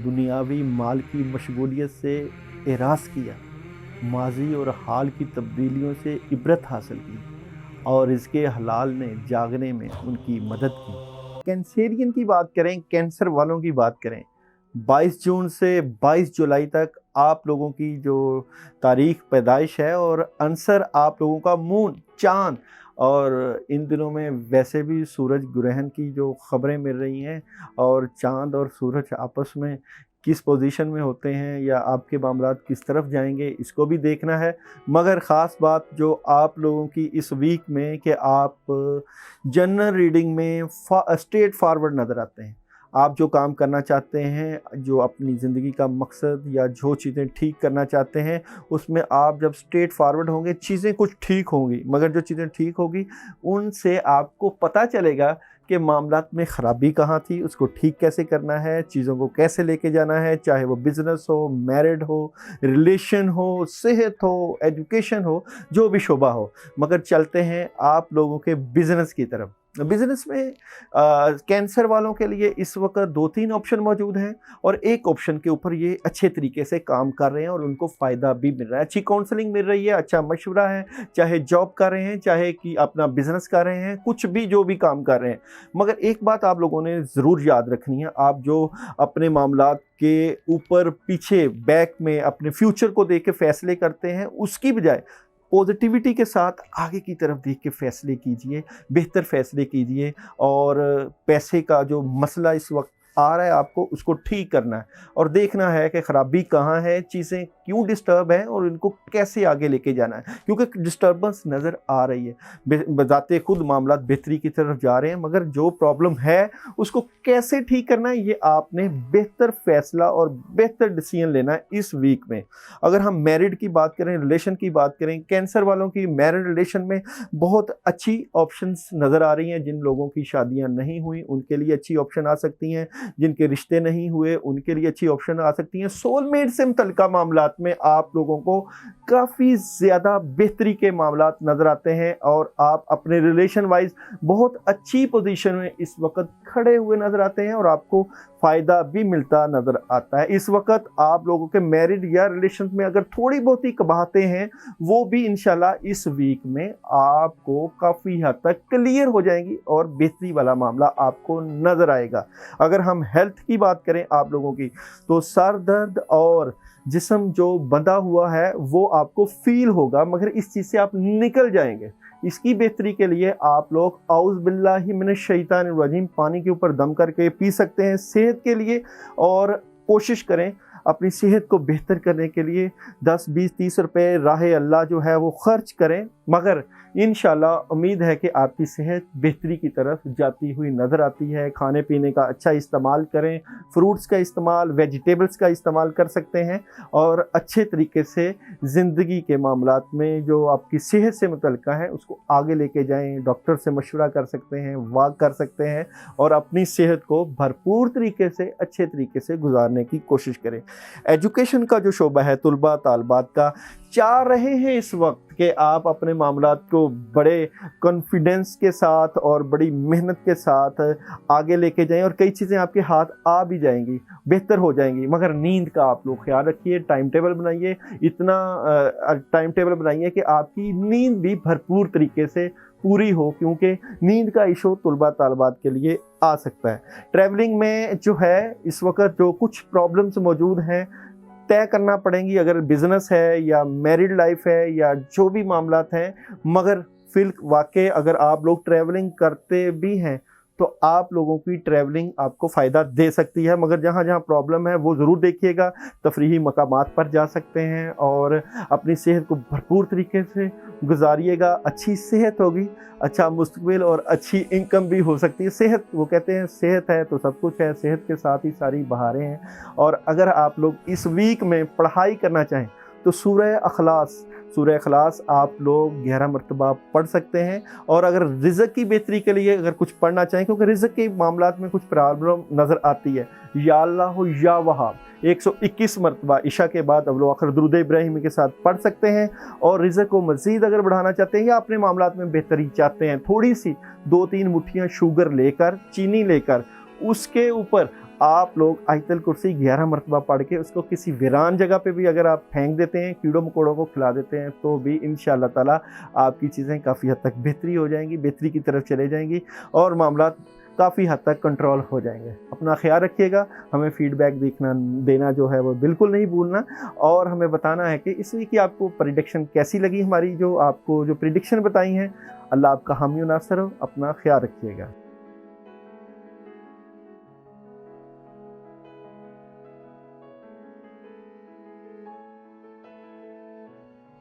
دنیاوی مال کی مشغولیت سے اعراض کیا، ماضی اور حال کی تبدیلیوں سے عبرت حاصل کی اور رزق حلال میں جاگنے میں ان کی مدد کی۔ کینسیرین کی بات کریں، کینسر والوں کی بات کریں، 22 جون سے 22 جولائی تک آپ لوگوں کی جو تاریخ پیدائش ہے اور عنصر آپ لوگوں کا مون، چاند، اور ان دنوں میں ویسے بھی سورج گرہن کی جو خبریں مل رہی ہیں اور چاند اور سورج آپس میں کس پوزیشن میں ہوتے ہیں یا آپ کے معاملات کس طرف جائیں گے، اس کو بھی دیکھنا ہے۔ مگر خاص بات جو آپ لوگوں کی اس ویک میں کہ آپ جنرل ریڈنگ میں اسٹریٹ فارورڈ نظر آتے ہیں۔ آپ جو کام کرنا چاہتے ہیں، جو اپنی زندگی کا مقصد یا جو چیزیں ٹھیک کرنا چاہتے ہیں، اس میں آپ جب اسٹریٹ فارورڈ ہوں گے چیزیں کچھ ٹھیک ہوں گی، مگر جو چیزیں ٹھیک ہوگی ان سے آپ کو پتہ چلے گا کہ معاملات میں خرابی کہاں تھی، اس کو ٹھیک کیسے کرنا ہے، چیزوں کو کیسے لے کے جانا ہے، چاہے وہ بزنس ہو، میرڈ ہو، ریلیشن ہو، صحت ہو، ایجوکیشن ہو، جو بھی شعبہ ہو۔ مگر چلتے ہیں آپ لوگوں کے بزنس کی طرف۔ بزنس میں کینسر والوں کے لیے اس وقت 2-3 آپشن موجود ہیں اور ایک آپشن کے اوپر یہ اچھے طریقے سے کام کر رہے ہیں اور ان کو فائدہ بھی مل رہا ہے، اچھی کاؤنسلنگ مل رہی ہے، اچھا مشورہ ہے، چاہے جاب کر رہے ہیں، چاہے کہ اپنا بزنس کر رہے ہیں، کچھ بھی جو بھی کام کر رہے ہیں۔ مگر ایک بات آپ لوگوں نے ضرور یاد رکھنی ہے، آپ جو اپنے معاملات کے اوپر پیچھے بیک میں اپنے فیوچر کو دیکھ کے فیصلے کرتے ہیں، اس کی بجائے پوزیٹیوٹی کے ساتھ آگے کی طرف دیکھ کے فیصلے کیجئے، بہتر فیصلے کیجئے، اور پیسے کا جو مسئلہ اس وقت آ رہا ہے آپ کو اس کو ٹھیک کرنا ہے اور دیکھنا ہے کہ خرابی کہاں ہے، چیزیں کیوں ڈسٹرب ہیں اور ان کو کیسے آگے لے کے جانا ہے، کیونکہ ڈسٹربنس نظر آ رہی ہے، بذات خود معاملات بہتری کی طرف جا رہے ہیں، مگر جو پرابلم ہے اس کو کیسے ٹھیک کرنا ہے یہ آپ نے بہتر فیصلہ اور بہتر ڈیسیژن لینا ہے اس ویک میں۔ اگر ہم میرڈ کی بات کریں، ریلیشن کی بات کریں، کینسر والوں کی میرڈ ریلیشن میں بہت اچھی آپشنز نظر آ رہی ہیں۔ جن لوگوں کی شادیاں نہیں ہوئیں ان کے لیے اچھی آپشن آ سکتی ہیں، جن کے رشتے نہیں ہوئے ان کے لیے اچھی آپشن آ سکتی ہیں۔ سول میٹ سے متعلقہ معاملات میں آپ لوگوں کو کافی زیادہ بہتری کے معاملات نظر آتے ہیں اور آپ اپنے ریلیشن وائز بہت اچھی پوزیشن میں اس وقت کھڑے ہوئے نظر آتے ہیں اور آپ کو فائدہ بھی ملتا نظر آتا ہے۔ اس وقت آپ لوگوں کے میرڈ یا ریلیشن میں اگر تھوڑی بہت ہی قباہتیں ہیں وہ بھی انشاءاللہ اس ویک میں آپ کو کافی حد تک کلیئر ہو جائیں گی اور بہتری والا معاملہ آپ کو نظر آئے گا۔ اگر ہم ہیلتھ کی بات کریں آپ لوگوں کی تو سر درد اور جسم جو بندھا ہوا ہے وہ آپ کو فیل ہوگا، مگر اس چیز سے آپ نکل جائیں گے۔ اس کی بہتری کے لیے آپ لوگ اعوذ باللہ من الشیطان الرجیم پانی کے اوپر دم کر کے پی سکتے ہیں صحت کے لیے، اور کوشش کریں اپنی صحت کو بہتر کرنے کے لیے 10 20 30 روپے راہ اللہ جو ہے وہ خرچ کریں، مگر انشاءاللہ امید ہے کہ آپ کی صحت بہتری کی طرف جاتی ہوئی نظر آتی ہے۔ کھانے پینے کا اچھا استعمال کریں، فروٹس کا استعمال، ویجیٹیبلز کا استعمال کر سکتے ہیں اور اچھے طریقے سے زندگی کے معاملات میں جو آپ کی صحت سے متعلقہ ہیں اس کو آگے لے کے جائیں۔ ڈاکٹر سے مشورہ کر سکتے ہیں، واک کر سکتے ہیں اور اپنی صحت کو بھرپور طریقے سے اچھے طریقے سے گزارنے کی کوشش کریں۔ ایجوکیشن کا جو شعبہ ہے، طلباء طالبات کا، چاہ رہے ہیں اس وقت کہ آپ اپنے معاملات کو بڑے کانفیڈنس کے ساتھ اور بڑی محنت کے ساتھ آگے لے کے جائیں اور کئی چیزیں آپ کے ہاتھ آ بھی جائیں گی، بہتر ہو جائیں گی، مگر نیند کا آپ لوگ خیال رکھیے، ٹائم ٹیبل بنائیے، اتنا ٹائم ٹیبل بنائیے کہ آپ کی نیند بھی بھرپور طریقے سے پوری ہو، کیونکہ نیند کا ایشو طلباء طالبات کے لیے آ سکتا ہے۔ ٹریولنگ میں جو ہے اس وقت جو کچھ پرابلمز موجود ہیں طے کرنا پڑیں گی، اگر بزنس ہے یا میرڈ لائف ہے یا جو بھی معاملات ہیں، مگر فی الواقع اگر آپ لوگ ٹریولنگ کرتے بھی ہیں तो आप लोगों की ट्रैवलिंग आपको फ़ायदा दे सकती है। मगर जहाँ जहाँ प्रॉब्लम है वो ज़रूर देखिएगा। तफरीही मकामात पर जा सकते हैं और अपनी सेहत को भरपूर तरीके से गुजारिएगा। अच्छी सेहत होगी, अच्छा मुस्तकबिल और अच्छी इनकम भी हो सकती है। सेहत, वो कहते हैं सेहत है तो सब कुछ है, सेहत के साथ ही सारी बहारें हैं। और अगर आप लोग इस वीक में पढ़ाई करना चाहें तो सूरह अखलास आप लोग 11 मरतबा पढ़ सकते हैं। और अगर रिज़्क़ की बेहतरी के लिए अगर कुछ पढ़ना चाहें, क्योंकि रिज़्क़ के मामलात में कुछ प्रॉब्लम नज़र आती है, या अल्लाह या वहाब 121 मरतबा इशा के बाद अव्वल आखिर दुरूद इब्राहिमी के साथ पढ़ सकते हैं। और रिज़्क़ को मज़ीद अगर बढ़ाना चाहते हैं या अपने मामलात में बेहतरी चाहते हैं, थोड़ी सी 2-3 मुट्ठियाँ शुगर लेकर, चीनी लेकर, उसके ऊपर आप लोग आयतल कुर्सी 11 मरतबा पढ़ के उसको किसी वीरान जगह पे भी अगर आप फेंक देते हैं, कीड़ों मकोड़ों को खिला देते हैं, तो भी इंशाअल्लाह ताला आपकी चीज़ें काफ़ी हद तक बेहतरी हो जाएंगी, बेहतरी की तरफ चले जाएंगी और मामलात काफ़ी हद तक कंट्रोल हो जाएंगे। अपना ख्याल रखिएगा। हमें फ़ीडबैक देना जो है वो बिल्कुल नहीं भूलना और हमें बताना है कि इस वीक की आपको प्रेडिक्शन कैसी लगी, हमारी जो आपको जो प्रेडिक्शन बताई हैं। अल्लाह आपका हामी नासर हो। अपना ख्याल रखिएगा।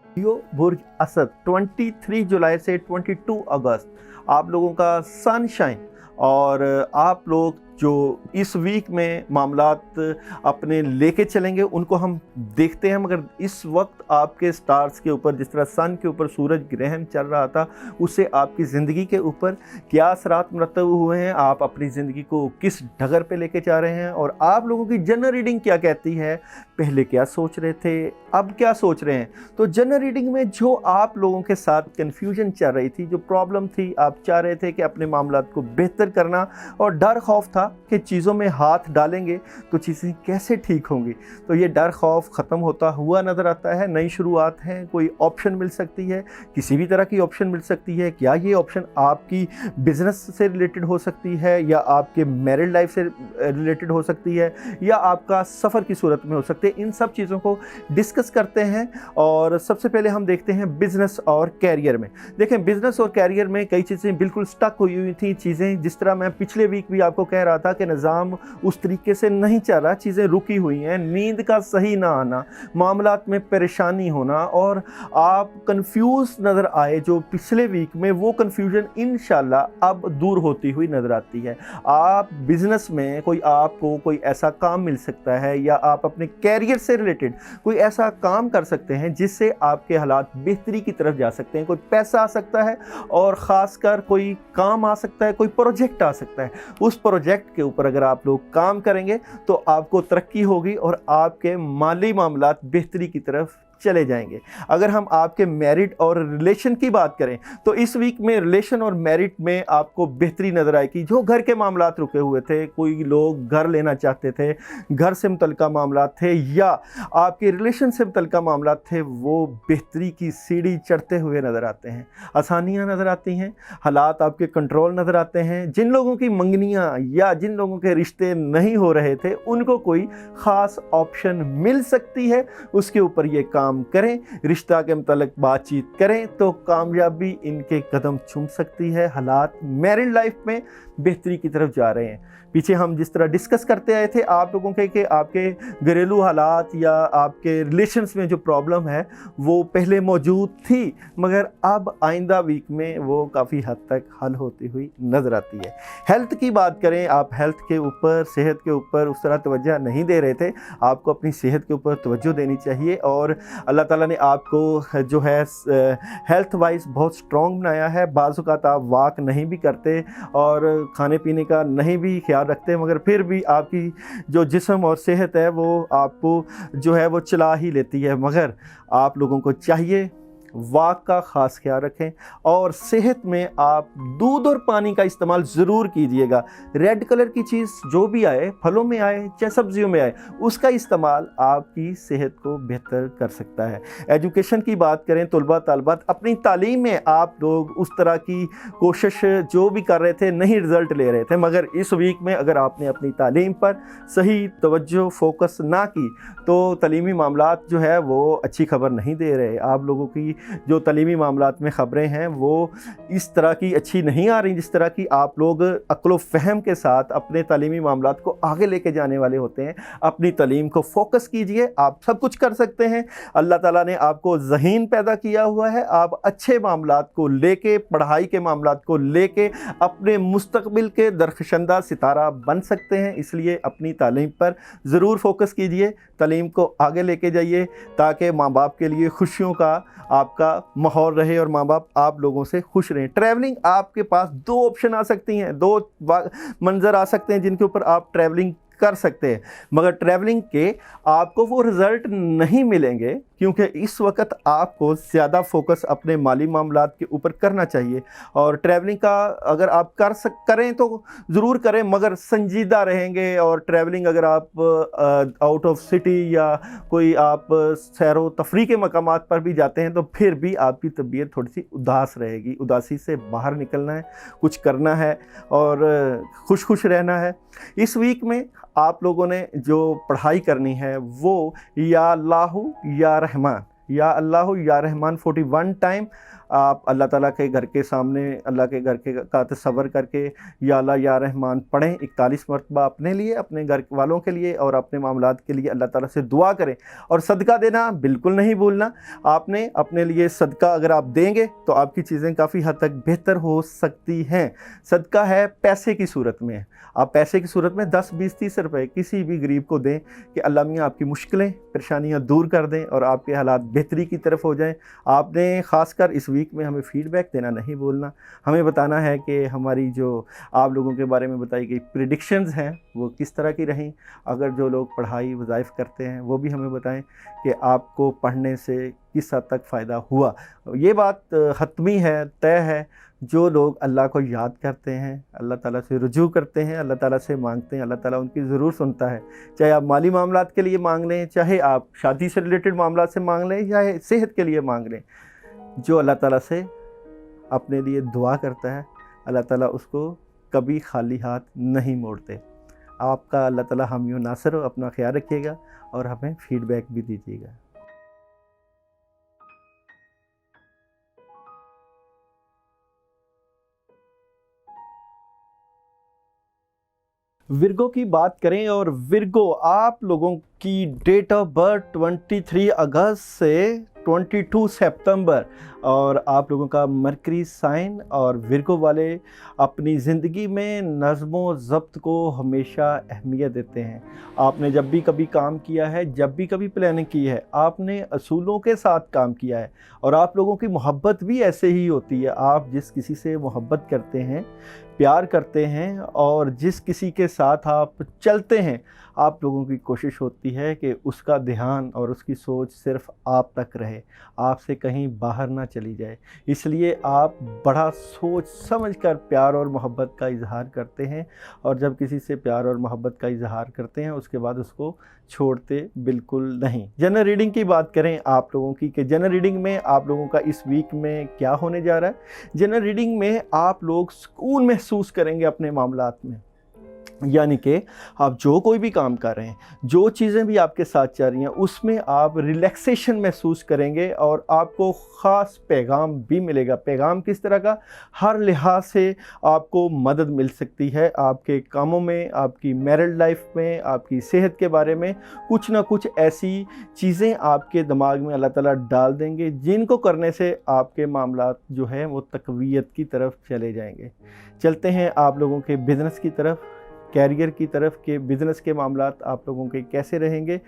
लियो बुर्ज असद 23 जुलाई से 22 अगस्त आप लोगों का सनशाइन, और आप लोग जो इस वीक में मामलात अपने लेके चलेंगे उनको हम देखते हैं। मगर इस वक्त आपके स्टार्स के ऊपर, जिस तरह सन के ऊपर सूरज ग्रहण चल रहा था, उससे आपकी ज़िंदगी के ऊपर क्या असरात मुरतब हुए हैं, आप अपनी ज़िंदगी को किस डगर पे लेके जा रहे हैं और आप लोगों की जनरल रीडिंग क्या कहती है, पहले क्या सोच रहे थे, अब क्या सोच रहे हैं। तो जनरल रीडिंग में जो आप लोगों के साथ कन्फ्यूजन चल रही थी, जो प्रॉब्लम थी, आप चाह रहे थे कि अपने मामलात को बेहतर करना और डर खौफ था कि चीज़ों में हाथ डालेंगे तो चीज़ें कैसे ठीक होंगी, तो ये डर खौफ ख़त्म होता हुआ नज़र आता है। नई शुरुआत है, कोई ऑप्शन मिल सकती है, किसी भी तरह की ऑप्शन मिल सकती है। क्या ये ऑप्शन आपकी बिज़नेस से रिलेटेड हो सकती है, या आपके मैरिड लाइफ से रिलेटेड हो सकती है, या आपका सफ़र की सूरत में हो सकती है। इन सब चीज़ों को डिस्कस करते हैं। और सबसे पहले हम देखते हैं बिज़नेस और कैरियर में। देखें, बिज़नेस और कैरियर में कई चीज़ें बिल्कुल स्टक हुई थी। चीज़ें जिस तरह मैं पिछले वीक भी आपको कह रहा था कि निज़ाम उस तरीके से नहीं चल रहा, चीज़ें रुकी हुई हैं, नींद का सही ना आना, मामलात में परेशानी होना और आप कंफ्यूज नज़र आए जो पिछले वीक में, वो कंफ्यूजन इंशाल्लाह अब दूर होती हुई नज़र आती है। आप बिज़नेस में आपको कोई ऐसा काम मिल सकता है, या आप अपने कैरियर से रिलेटेड कोई ऐसा काम कर सकते हैं जिससे आपके हालात बेहतरी की तरफ जा सकते हैं। कोई पैसा आ सकता है और ख़ासकर कोई काम आ सकता है, कोई प्रोजेक्ट आ सकता है। उस प्रोजेक्ट के ऊपर अगर आप लोग काम करेंगे तो आपको तरक्की होगी और आपके माली मामलात बेहतरी की तरफ चले जाएंगे। अगर हम आपके मैरिड और रिलेशन की बात करें तो इस वीक में रिलेशन और मैरिड में आपको बेहतरी नज़र आएगी। जो घर के मामलात रुके हुए थे, कोई लोग घर लेना चाहते थे, घर से मुतल्लिका मामलात थे, या आपके रिलेशन से मुतल्लिका मामलात थे, वो बेहतरी की सीढ़ी चढ़ते हुए नज़र आते हैं। आसानियाँ नज़र आती हैं, हालात आपके कंट्रोल नज़र आते हैं। जिन लोगों की मंगनियाँ या जिन लोगों के रिश्ते नहीं हो रहे थे, उनको कोई ख़ास ऑप्शन मिल सकती है, उसके ऊपर ये काम करें, रिश्ता के मुतालिक बातचीत करें तो कामयाबी इनके कदम चूम सकती है। हालात मैरिड लाइफ में बेहतरी की तरफ जा रहे हैं। पीछे हम जिस तरह डिस्कस करते आए थे आप लोगों के कि आपके घरेलू हालात या आपके रिलेशंस में जो प्रॉब्लम है वो पहले मौजूद थी, मगर अब आइंदा वीक में वो काफ़ी हद तक हल होती हुई नज़र आती है। हेल्थ की बात करें, आप हेल्थ के ऊपर, सेहत के ऊपर उस तरह तवज्जो नहीं दे रहे थे, आपको अपनी सेहत के ऊपर तवज्जो देनी चाहिए। और अल्लाह ताला ने आपको जो है हेल्थ वाइज बहुत स्ट्रॉन्ग बनाया है। बाज़ औक़ात आप वॉक नहीं भी करते और खाने पीने का नहीं भी ख्याल रखते, मगर फिर भी आपकी जो जिस्म और सेहत है वो आपको जो है वो चला ही लेती है। मगर आप लोगों को चाहिए वाक का ख़ास ख्याल रखें और सेहत में आप दूध और पानी का इस्तेमाल ज़रूर कीजिएगा। रेड कलर की चीज़ जो भी आए, फलों में आए चाहे सब्जियों में आए, उसका इस्तेमाल आपकी सेहत को बेहतर कर सकता है। एजुकेशन की बात करें, तलबा तालबात अपनी तालीम में आप लोग उस तरह की कोशिश जो भी कर रहे थे नहीं रिज़ल्ट ले रहे थे, मगर इस वीक में अगर आपने अपनी तालीम पर सही तवज्जो फोकस ना की तो तालीमी मामलात जो है वो अच्छी खबर नहीं दे रहे। आप लोगों की जो तालीमी मामलात में ख़बरें हैं वो इस तरह की अच्छी नहीं आ रही जिस तरह की आप लोग अक्ल व फ़हम के साथ अपने तालीमी मामलात को आगे लेके जाने वाले होते हैं। अपनी तालीम को फ़ोकस कीजिए, आप सब कुछ कर सकते हैं। अल्लाह ताला ने आपको ज़हीन पैदा किया हुआ है, आप अच्छे मामलात को लेके, पढ़ाई के मामलात को लेके अपने मुस्तक़बिल के दरख़शंदा सितारा बन सकते हैं। इसलिए अपनी तालीम पर ज़रूर फ़ोकस कीजिए, तालीम को आगे लेके जाइए ताकि माँ बाप के लिए खुशियों का आपका माहौल रहे और माँ बाप आप लोगों से खुश रहें। ट्रैवलिंग, आपके पास 2 ऑप्शन आ सकती हैं, 2 मंज़र आ सकते हैं जिनके ऊपर आप ट्रैवलिंग कर सकते हैं, मगर ट्रैवलिंग के आपको वो रिज़ल्ट नहीं मिलेंगे क्योंकि इस वक्त आपको ज़्यादा फोकस अपने माली मामलात के ऊपर करना चाहिए। और ट्रैवलिंग का अगर आप करें तो ज़रूर करें, मगर संजीदा रहेंगे। और ट्रैवलिंग अगर आप आउट ऑफ सिटी या कोई आप सैरो तफरी के मकामात पर भी जाते हैं तो फिर भी आपकी तबीयत थोड़ी सी उदास रहेगी। उदासी से बाहर निकलना है, कुछ करना है और खुश रहना है। इस वीक में आप लोगों ने जो पढ़ाई करनी है वो या अल्लाहु या रहमान, या अल्लाहु या रहमान 41 टाइम आप अल्लाह ताला के घर के सामने अल्लाह के घर के का तसव्वुर करके या अल्लाह या रहमान पढ़ें 41 मरतबा, अपने लिए, अपने घर वालों के लिए और अपने मामलात के लिए अल्लाह ताला से दुआ करें। और सदका देना बिल्कुल नहीं भूलना। आपने अपने लिए सदका अगर आप देंगे तो आपकी चीज़ें काफ़ी हद तक बेहतर हो सकती हैं। सदका है पैसे की सूरत में, आप पैसे की सूरत में 10, 20, 30 रुपए किसी भी गरीब को दें कि अल्लाह मियाँ आपकी मुश्किलें परेशानियाँ दूर कर दें और आपके हालात बेहतरी की तरफ हो जाएं। आपने ख़ासकर इस वीक में हमें फ़ीडबैक देना नहीं भूलना। हमें बताना है कि हमारी जो आप लोगों के बारे में बताई गई प्रेडिक्शंस हैं वो किस तरह की रहीं। अगर जो लोग पढ़ाई वज़ाइफ करते हैं वो भी हमें बताएं कि आपको पढ़ने से किस हद तक फ़ायदा हुआ। ये बात हतमी है, तय है, जो लोग अल्लाह को याद करते हैं, अल्लाह ताला से रुजू करते हैं, अल्लाह ताला से मांगते हैं, अल्लाह ताला उनकी ज़रूर सुनता है। चाहे आप माली मामलात के लिए मांग लें, चाहे आप शादी से रिलेटेड मामलात से मांग लें, या सेहत के लिए मांग लें। जो अल्लाह ताला से अपने लिए दुआ करता है अल्लाह ताला उसको कभी खाली हाथ नहीं मोड़ते। आपका अल्लाह ताला हामी और नासिर हो। अपना ख्याल रखिएगा और हमें फ़ीडबैक भी दीजिएगा। विर्गो की बात करें और विर्गो आप लोगों की डेट ऑफ बर्थ 23 अगस्त से 22 सितंबर और आप लोगों का मरकरी साइन। और विर्गो वाले अपनी ज़िंदगी में नज़्म व ज़ब्त को हमेशा अहमियत देते हैं। आपने जब भी कभी काम किया है, जब भी कभी प्लानिंग की है, आपने असूलों के साथ काम किया है और आप लोगों की मोहब्बत भी ऐसे ही होती है। आप जिस किसी से मोहब्बत करते हैं, प्यार करते हैं और जिस किसी के साथ आप चलते हैं, आप लोगों की कोशिश होती है कि उसका ध्यान और उसकी सोच सिर्फ़ आप तक रहे, आपसे कहीं बाहर ना चली जाए। इसलिए आप बड़ा सोच समझ कर प्यार और मोहब्बत का इजहार करते हैं और जब किसी से प्यार और मोहब्बत का इजहार करते हैं उसके बाद उसको छोड़ते बिल्कुल नहीं। जनरल रीडिंग की बात करें आप लोगों की कि जनरल रीडिंग में आप लोगों का इस वीक में क्या होने जा रहा है। जनरल रीडिंग में आप लोग सुकून महसूस करेंगे अपने मामलात में, यानी कि आप जो कोई भी काम कर रहे हैं, जो चीज़ें भी आपके साथ चल रही हैं, उसमें आप रिलैक्सेशन महसूस करेंगे और आपको ख़ास पैगाम भी मिलेगा। पैगाम किस तरह का? हर लिहाज से आपको मदद मिल सकती है आपके कामों में, आपकी मैरिड लाइफ में, आपकी सेहत के बारे में। कुछ ना कुछ ऐसी चीज़ें आपके दिमाग में अल्लाह ताला डाल देंगे जिनको करने से आपके मामलात जो हैं वो तक़वियत की तरफ चले जाएंगे। चलते हैं आप लोगों के बिज़नेस की तरफ, कैरियर की तरफ के बिज़नेस के मामलात आप लोगों के कैसे रहेंगे।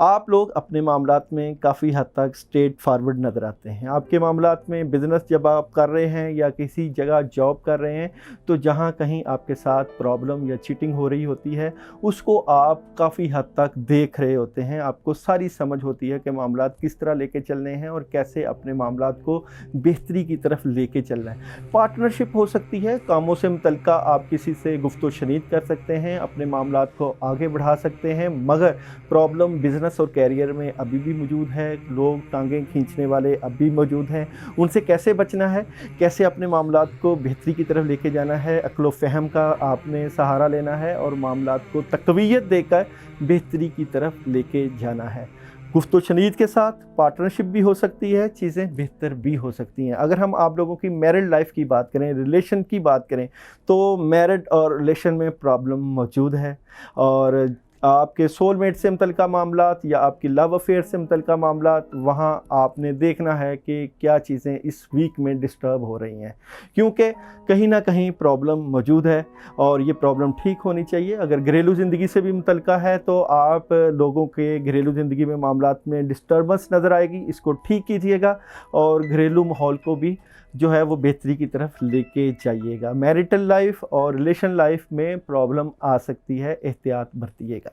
आप लोग अपने मामलात में काफ़ी हद तक स्ट्रेट फारवर्ड नज़र आते हैं। आपके मामलात में बिज़नेस जब आप कर रहे हैं या किसी जगह जॉब कर रहे हैं तो जहाँ कहीं आपके साथ प्रॉब्लम या चीटिंग हो रही होती है उसको आप काफ़ी हद तक देख रहे होते हैं। आपको सारी समझ होती है कि मामलात किस तरह लेके चलने हैं और कैसे अपने मामलात को बेहतरी की तरफ लेके चलना है। पार्टनरशिप हो सकती है, कामों से मुतल्लिका आप किसी से गुफ्तो शनीद कर सकते हैं, अपने मामलात को आगे बढ़ा सकते हैं, मगर प्रॉब्लम बिज़नेस और कैरियर में अभी भी मौजूद है। लोग टांगें खींचने वाले अभी मौजूद हैं। उनसे कैसे बचना है, कैसे अपने मामलात को बेहतरी की तरफ लेके जाना है, अक्ल व फ़हम का आपने सहारा लेना है और मामलात को तक़वियत देकर बेहतरी की तरफ लेके जाना है। गुफ्तो शनीद के साथ पार्टनरशिप भी हो सकती है, चीज़ें बेहतर भी हो सकती हैं। अगर हम आप लोगों की मैरिड लाइफ की बात करें, रिलेशन की बात करें, तो मैरिड और रिलेशन में प्रॉब्लम मौजूद है, और आपके सोलमेट से मुतल्लिका मामलात या आपकी लव अफेयर से मुतल्लिका मामलात, वहाँ आपने देखना है कि क्या चीज़ें इस वीक में डिस्टर्ब हो रही हैं, क्योंकि कहीं ना कहीं प्रॉब्लम मौजूद है और ये प्रॉब्लम ठीक होनी चाहिए। अगर घरेलू ज़िंदगी से भी मुतल्लिका है तो आप लोगों के घरेलू ज़िंदगी में मामलात में डिस्टर्बेंस नज़र आएगी, इसको ठीक कीजिएगा और घरेलू माहौल को भी जो है वो बेहतरी की तरफ लेके जाइएगा। मैरिटल लाइफ और रिलेशन लाइफ में प्रॉब्लम आ सकती है, एहतियात बरतिएगा।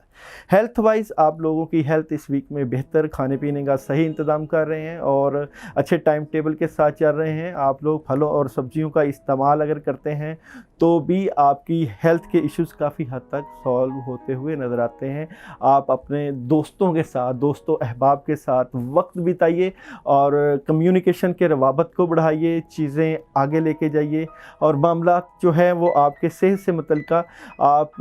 हेल्थ वाइज आप लोगों की हेल्थ इस वीक में बेहतर, खाने पीने का सही इंतज़ाम कर रहे हैं और अच्छे टाइम टेबल के साथ चल रहे हैं। आप लोग फलों और सब्जियों का इस्तेमाल अगर करते हैं तो भी आपकी हेल्थ के इश्यूज़ काफ़ी हद तक सॉल्व होते हुए नज़र आते हैं। आप अपने दोस्तों के साथ, दोस्तों अहबाब के साथ वक्त बिताइए और कम्युनिकेशन के रवाबत को बढ़ाइए, चीज़ें आगे लेके जाइए और मामलात जो है वो आपके सेहत से मुतल्लिका आप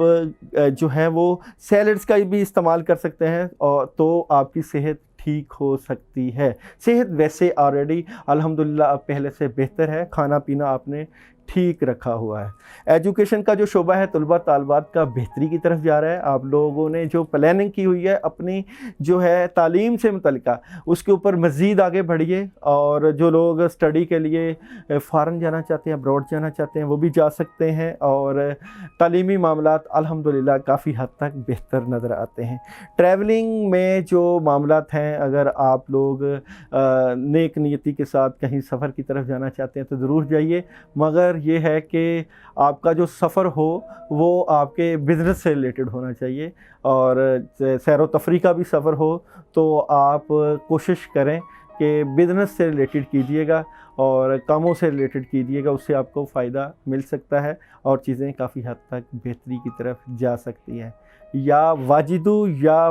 जो है वो सैलड्स का भी इस्तेमाल कर सकते हैं और तो आपकी सेहत ठीक हो सकती है। सेहत वैसे ऑलरेडी अल्हम्दुलिल्लाह पहले से बेहतर है, खाना पीना आपने ठीक रखा हुआ है। एजुकेशन का जो शोबा है तलबा तालबात का बेहतरी की तरफ जा रहा है। आप लोगों ने जो प्लानिंग की हुई है अपनी जो है तालीम से मुतल्लिका, उसके ऊपर मज़ीद आगे बढ़िए और जो लोग स्टडी के लिए फ़ॉरेन जाना चाहते हैं, अब्रॉड जाना चाहते हैं, वो भी जा सकते हैं और तालीमी मामलात अल्हम्दुलिल्लाह काफ़ी हद तक बेहतर नज़र आते हैं। ट्रैवलिंग में जो मामलात हैं, अगर आप लोग नेक नियति के साथ कहीं सफ़र की तरफ जाना चाहते हैं तो ज़रूर जाइए, मगर ये है कि आपका जो सफ़र हो वो आपके बिज़नेस से रिलेटेड होना चाहिए और सैर व तफरी का भी सफ़र हो तो आप कोशिश करें कि बिज़नेस से रिलेटेड कीजिएगा और कामों से रिलेटेड कीजिएगा, उससे आपको फ़ायदा मिल सकता है और चीज़ें काफ़ी हद तक बेहतरी की तरफ जा सकती हैं। या वाजिदू या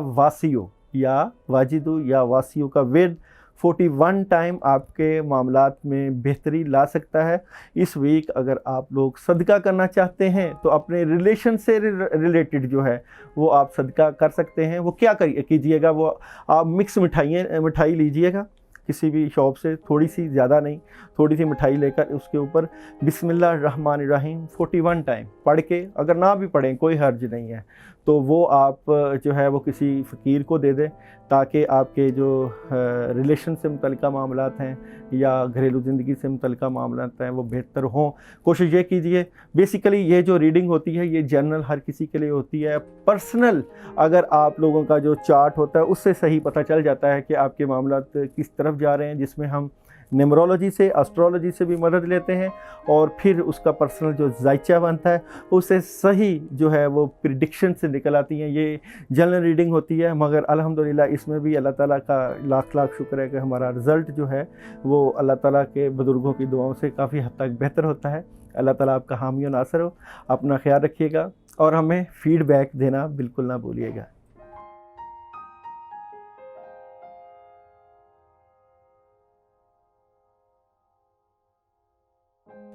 वासियों का विर्द 41 टाइम आपके मामलात में बेहतरी ला सकता है। इस वीक अगर आप लोग सदका करना चाहते हैं तो अपने रिलेशन से रिलेटेड जो है वो आप सदका कर सकते हैं। वो क्या कीजिएगा, वो आप मिक्स मिठाई लीजिएगा किसी भी शॉप से, थोड़ी सी, ज़्यादा नहीं, थोड़ी सी मिठाई लेकर उसके ऊपर बिस्मिल्लाहिर्रहमानिर्रहीम 41 टाइम पढ़ के, अगर ना भी पढ़ें कोई हर्ज नहीं है, तो वो आप जो है वो किसी फ़कीर को दे दें ताकि आपके जो रिलेशन से मुतल्लिका मामलात हैं या घरेलू ज़िंदगी से मुतल्लिका मामलात हैं वो बेहतर हों। कोशिश ये कीजिए, बेसिकली ये जो रीडिंग होती है ये जनरल हर किसी के लिए होती है। पर्सनल अगर आप लोगों का जो चार्ट होता है उससे सही पता चल जाता है कि आपके मामलात किस तरफ जा रहे हैं, जिसमें हम न्यूमरोलॉजी से, एस्ट्रोलॉजी से भी मदद लेते हैं और फिर उसका पर्सनल जो जायचा बनता है उससे सही जो है वो प्रिडिक्शन से निकल आती हैं। ये जनरल रीडिंग होती है, मगर अल्हम्दुलिल्लाह इसमें भी अल्लाह ताला का लाख लाख शुक्र है कि हमारा रिज़ल्ट जो है वो अल्लाह ताला के बुज़ुर्गों की दुआओं से काफ़ी हद तक बेहतर होता है। अल्लाह ताला आपका हामी और नासर हो। अपना ख्याल रखिएगा और हमें फ़ीडबैक देना बिल्कुल ना भूलिएगा।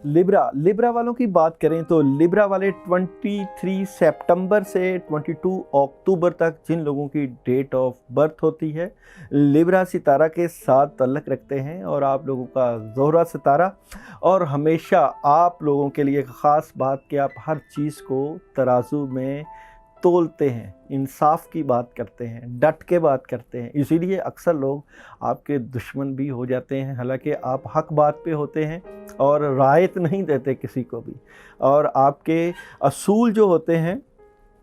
लिब्रा वालों की बात करें तो लिब्रा वाले 23 सितंबर से 22 अक्टूबर तक जिन लोगों की डेट ऑफ बर्थ होती है लिब्रा सितारा के साथ तल्लक रखते हैं और आप लोगों का ज़ोहरा सितारा, और हमेशा आप लोगों के लिए ख़ास बात कि आप हर चीज़ को तराजू में तोलते हैं, इंसाफ की बात करते हैं, डट के बात करते हैं, इसीलिए अक्सर लोग आपके दुश्मन भी हो जाते हैं। हालांकि आप हक बात पे होते हैं और रायत नहीं देते किसी को भी, और आपके असूल जो होते हैं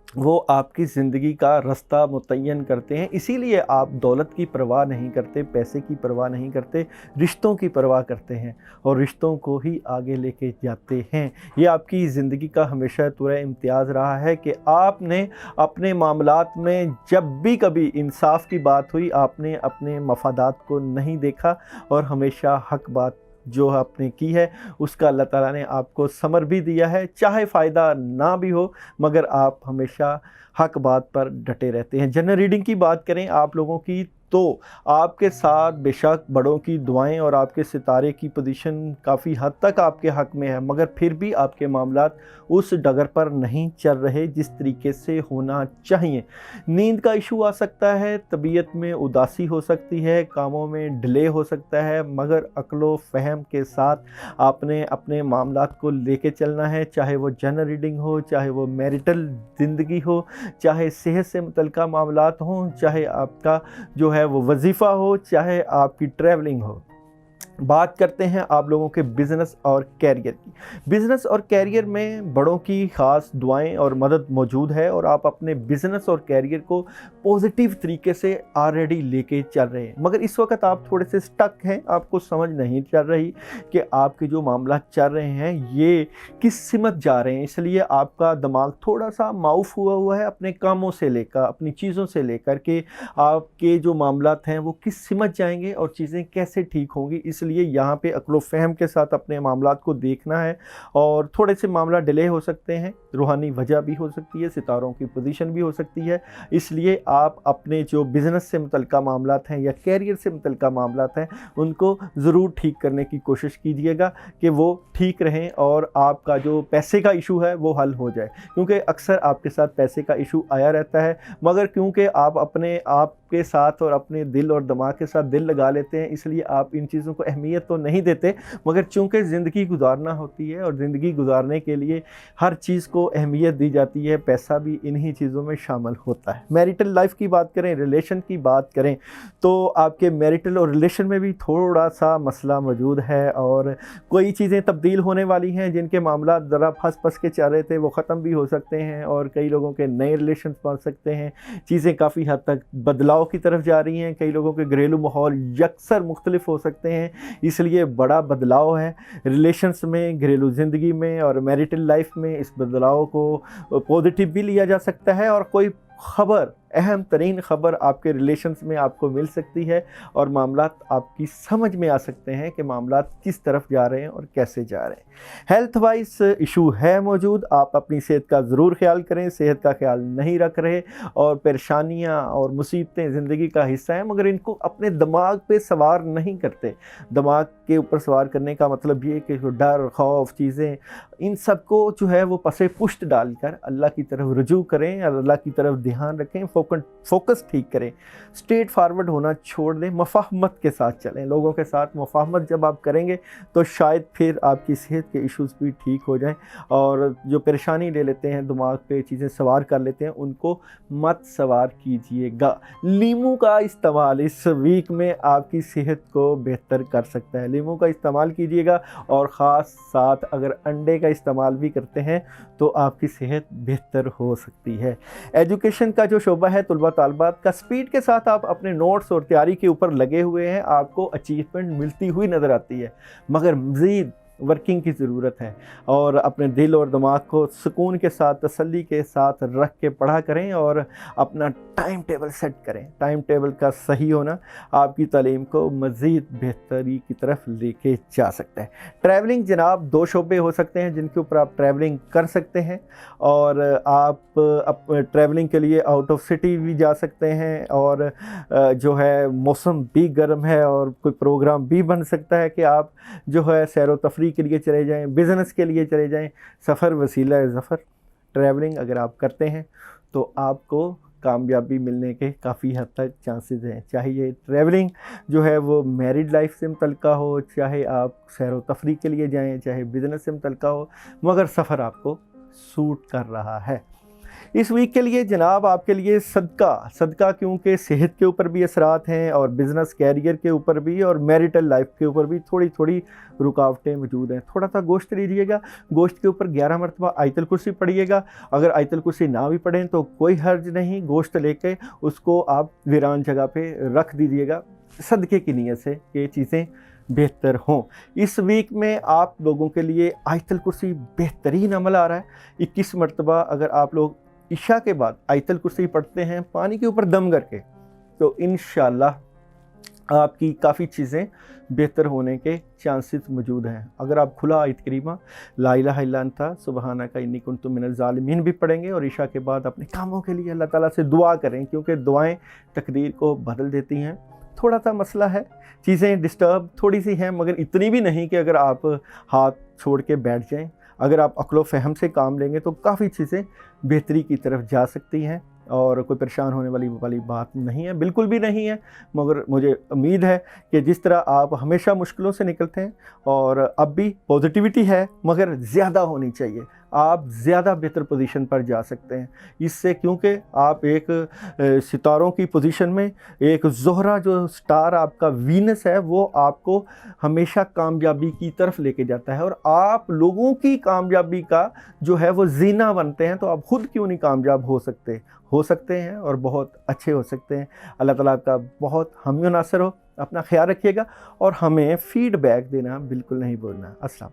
वो आपकी ज़िंदगी का रास्ता मुतय्यन करते हैं। इसीलिए आप दौलत की परवाह नहीं करते, पैसे की परवाह नहीं करते, रिश्तों की परवाह करते हैं और रिश्तों को ही आगे लेके जाते हैं। ये आपकी ज़िंदगी का हमेशा तुरा इम्तियाज़ रहा है कि आपने अपने मामलात में जब भी कभी इंसाफ की बात हुई आपने अपने मफादात को नहीं देखा और हमेशा हक बात जो आपने की है उसका अल्लाह ताला ने आपको समर भी दिया है। चाहे फ़ायदा ना भी हो मगर आप हमेशा हक बात पर डटे रहते हैं। जनरल रीडिंग की बात करें आप लोगों की तो आपके साथ बेशक बड़ों की दुआएं और आपके सितारे की पोजीशन काफ़ी हद तक आपके हक़ में है, मगर फिर भी आपके मामलात उस डगर पर नहीं चल रहे जिस तरीके से होना चाहिए। नींद का इशू आ सकता है, तबीयत में उदासी हो सकती है, कामों में डिले हो सकता है, मगर अक्लो फ़हम के साथ आपने अपने मामलात को लेके चलना है, चाहे वो जनरल रीडिंग हो, चाहे वो मैरिटल ज़िंदगी हो, चाहे सेहत से मुतल्लिक़ा मामलात हों, चाहे आपका जो है वो वजीफ़ा हो, चाहे आपकी ट्रैवलिंग हो। बात करते हैं आप लोगों के बिज़नेस और कैरियर की। बिज़नेस और कैरियर में बड़ों की ख़ास दुआएं और मदद मौजूद है और आप अपने बिज़नेस और कैरियर को पॉजिटिव तरीके से ऑलरेडी लेके चल रहे हैं, मगर इस वक्त आप थोड़े से स्टक हैं, आपको समझ नहीं चल रही कि आपके जो मामला चल रहे हैं ये किस सिमत जा रहे हैं, इसलिए आपका दिमाग थोड़ा सा माउफ हुआ है अपने कामों से लेकर, अपनी चीज़ों से लेकर के आपके जो मामलात हैं वो किस सिमत जाएंगे और चीज़ें कैसे ठीक होंगी। इसलिए यहाँ पे अक्ल फ़हम के साथ अपने मामलात को देखना है और थोड़े से मामला डिले हो सकते हैं, रूहानी वजह भी हो सकती है, सितारों की पोजीशन भी हो सकती है, इसलिए आप अपने जो बिज़नेस से मुतल्लिक़ा मामलात हैं या कैरियर से मुतल्लिक़ा मामलात हैं उनको ज़रूर ठीक करने की कोशिश कीजिएगा कि वो ठीक रहें और आपका जो पैसे का इशू है वो हल हो जाए, क्योंकि अक्सर आपके साथ पैसे का इशू आया रहता है, मगर क्योंकि आप अपने आप के साथ और अपने दिल और दिमाग के साथ दिल लगा लेते हैं, इसलिए आप इन चीज़ों को अहमियत तो नहीं देते, मगर चूँकि ज़िंदगी गुजारना होती है और ज़िंदगी गुजारने के लिए हर चीज़ को अहमियत दी जाती है, पैसा भी इन्हीं चीज़ों में शामिल होता है। मैरिटल लाइफ की बात करें, रिलेशन की बात करें, तो आपके मैरिटल और रिलेशन में भी थोड़ा सा मसला मौजूद है और कोई चीज़ें तब्दील होने वाली हैं, जिनके मामला ज़रा फंस के चल रहे थे वो ख़त्म भी हो सकते हैं और कई लोगों के नए रिलेशन बन सकते हैं, चीज़ें काफ़ी हद तक बदलाव की तरफ जा रही हैं, कई लोगों के घरेलू माहौल यकसर मुख्तलिफ हो सकते हैं, इसलिए बड़ा बदलाव है रिलेशंस में, घरेलू ज़िंदगी में और मैरिटल लाइफ में। इस बदलाव को पॉजिटिव भी लिया जा सकता है और कोई ख़बर, अहम तरीन ख़बर आपके रिलेशंस में आपको मिल सकती है और मामलात आपकी समझ में आ सकते हैं कि मामलात किस तरफ जा रहे हैं और कैसे जा रहे हैं। हेल्थ वाइज इशू है मौजूद, आप अपनी सेहत का ज़रूर ख्याल करें, सेहत का ख्याल नहीं रख रहे और परेशानियां और मुसीबतें ज़िंदगी का हिस्सा हैं, मगर इनको अपने दिमाग पे सवार नहीं करते। दिमाग के ऊपर सवार करने का मतलब ये कि डर, खौफ, चीज़ें, इन सब को जो है वो पसे पुश्त डालकर अल्लाह की तरफ रुजू करें, अल्लाह की तरफ ध्यान रखें, फोकस ठीक करें, स्ट्रेट फॉरवर्ड होना छोड़ दें, मुफाहमत के साथ चलें। लोगों के साथ मुफाहमत जब आप करेंगे तो शायद फिर आपकी सेहत के इश्यूज़ भी ठीक हो जाएं और जो परेशानी ले लेते हैं, दिमाग पे चीज़ें सवार कर लेते हैं, उनको मत सवार कीजिएगा। लीमू का इस्तेमाल इस वीक में आपकी सेहत को बेहतर कर सकता है, लीमू का इस्तेमाल कीजिएगा और ख़ास साथ अगर अंडे का इस्तेमाल भी करते हैं तो आपकी सेहत बेहतर हो सकती है। एजुकेशन का जो शोबा है, तलबा तालबात का, स्पीड के साथ आप अपने नोट्स और तैयारी के ऊपर लगे हुए हैं, आपको अचीवमेंट मिलती हुई नज़र आती है, मगर मज़ीद वर्किंग की ज़रूरत है और अपने दिल और दिमाग को सुकून के साथ, तसल्ली के साथ रख के पढ़ा करें और अपना टाइम टेबल सेट करें। टाइम टेबल का सही होना आपकी तालीम को मज़ीद बेहतरी की तरफ लेके जा सकता है। ट्रैवलिंग जनाब, दो शोबे हो सकते हैं जिनके ऊपर आप ट्रैवलिंग कर सकते हैं और आप ट्रैवलिंग के लिए आउट ऑफ सिटी भी जा सकते हैं और जो है मौसम भी गर्म है और कोई प्रोग्राम भी बन सकता है कि आप जो है सैर व तफरीह के लिए चले जाएं, बिज़नेस के लिए चले जाएं। सफ़र वसीला है ज़फ़र। ट्रैवलिंग अगर आप करते हैं तो आपको कामयाबी मिलने के काफ़ी हद तक चांसेस हैं, चाहे ये ट्रैवलिंग जो है वो मैरिड लाइफ से मुतल्लिका हो, चाहे आप सैर व तफरीह के लिए जाएं, चाहे बिज़नेस से मुतल्लिका हो, मगर सफ़र आपको सूट कर रहा है। इस वीक के लिए जनाब आपके लिए सदका, क्योंकि सेहत के ऊपर भी असरात हैं और बिज़नेस कैरियर के ऊपर भी और मैरिटल लाइफ के ऊपर भी थोड़ी रुकावटें मौजूद हैं। थोड़ा सा गोश्त लीजिएगा, गोश्त के ऊपर 11 मरतबा आयतल कुर्सी पढ़िएगा। अगर आयतल कुर्सी ना भी पढ़ें तो कोई हर्ज नहीं, गोश्त लेके उसको आप वीरान जगह पे रख दीजिएगा सदक़े की नीयत से कि चीज़ें बेहतर हों। इस वीक में आप लोगों के लिए आयतल कुर्सी बेहतरीन अमल आ रहा है। 21 मरतबा अगर आप लोग इशा के बाद आयतल कुर्सी पढ़ते हैं पानी के ऊपर दम करके, तो इंशाअल्लाह आपकी काफ़ी चीज़ें बेहतर होने के चांसेस मौजूद हैं। अगर आप खुला आयत करीमा ला इलाहा इल्ला अंता सुबहानका इन्नी कुन्तु मिनज़ ज़ालिमीन भी पढ़ेंगे और इशा के बाद अपने कामों के लिए अल्लाह ताला से दुआ करें, क्योंकि दुआएं तकदीर को बदल देती हैं। थोड़ा सा मसला है, चीज़ें डिस्टर्ब थोड़ी सी हैं, मगर इतनी भी नहीं कि अगर आप हाथ छोड़ के बैठ जाएं। अगर आप अक्ल फ़हम से काम लेंगे तो काफ़ी चीज़ें बेहतरी की तरफ जा सकती हैं और कोई परेशान होने वाली बात नहीं है, बिल्कुल भी नहीं है। मगर मुझे उम्मीद है कि जिस तरह आप हमेशा मुश्किलों से निकलते हैं और अब भी पॉजिटिविटी है, मगर ज़्यादा होनी चाहिए। आप ज़्यादा बेहतर पोजीशन पर जा सकते हैं इससे, क्योंकि आप एक सितारों की पोजीशन में, एक ज़ोहरा जो स्टार आपका वीनस है वो आपको हमेशा कामयाबी की तरफ लेके जाता है और आप लोगों की कामयाबी का जो है वो जीना बनते हैं। तो आप ख़ुद क्यों नहीं कामयाब हो सकते हैं और बहुत अच्छे हो सकते हैं। अल्लाह ताला आपका बहुत हामी नासर हो। अपना ख्याल रखिएगा और हमें फ़ीडबैक देना बिल्कुल नहीं भूलना। अस्सलाम।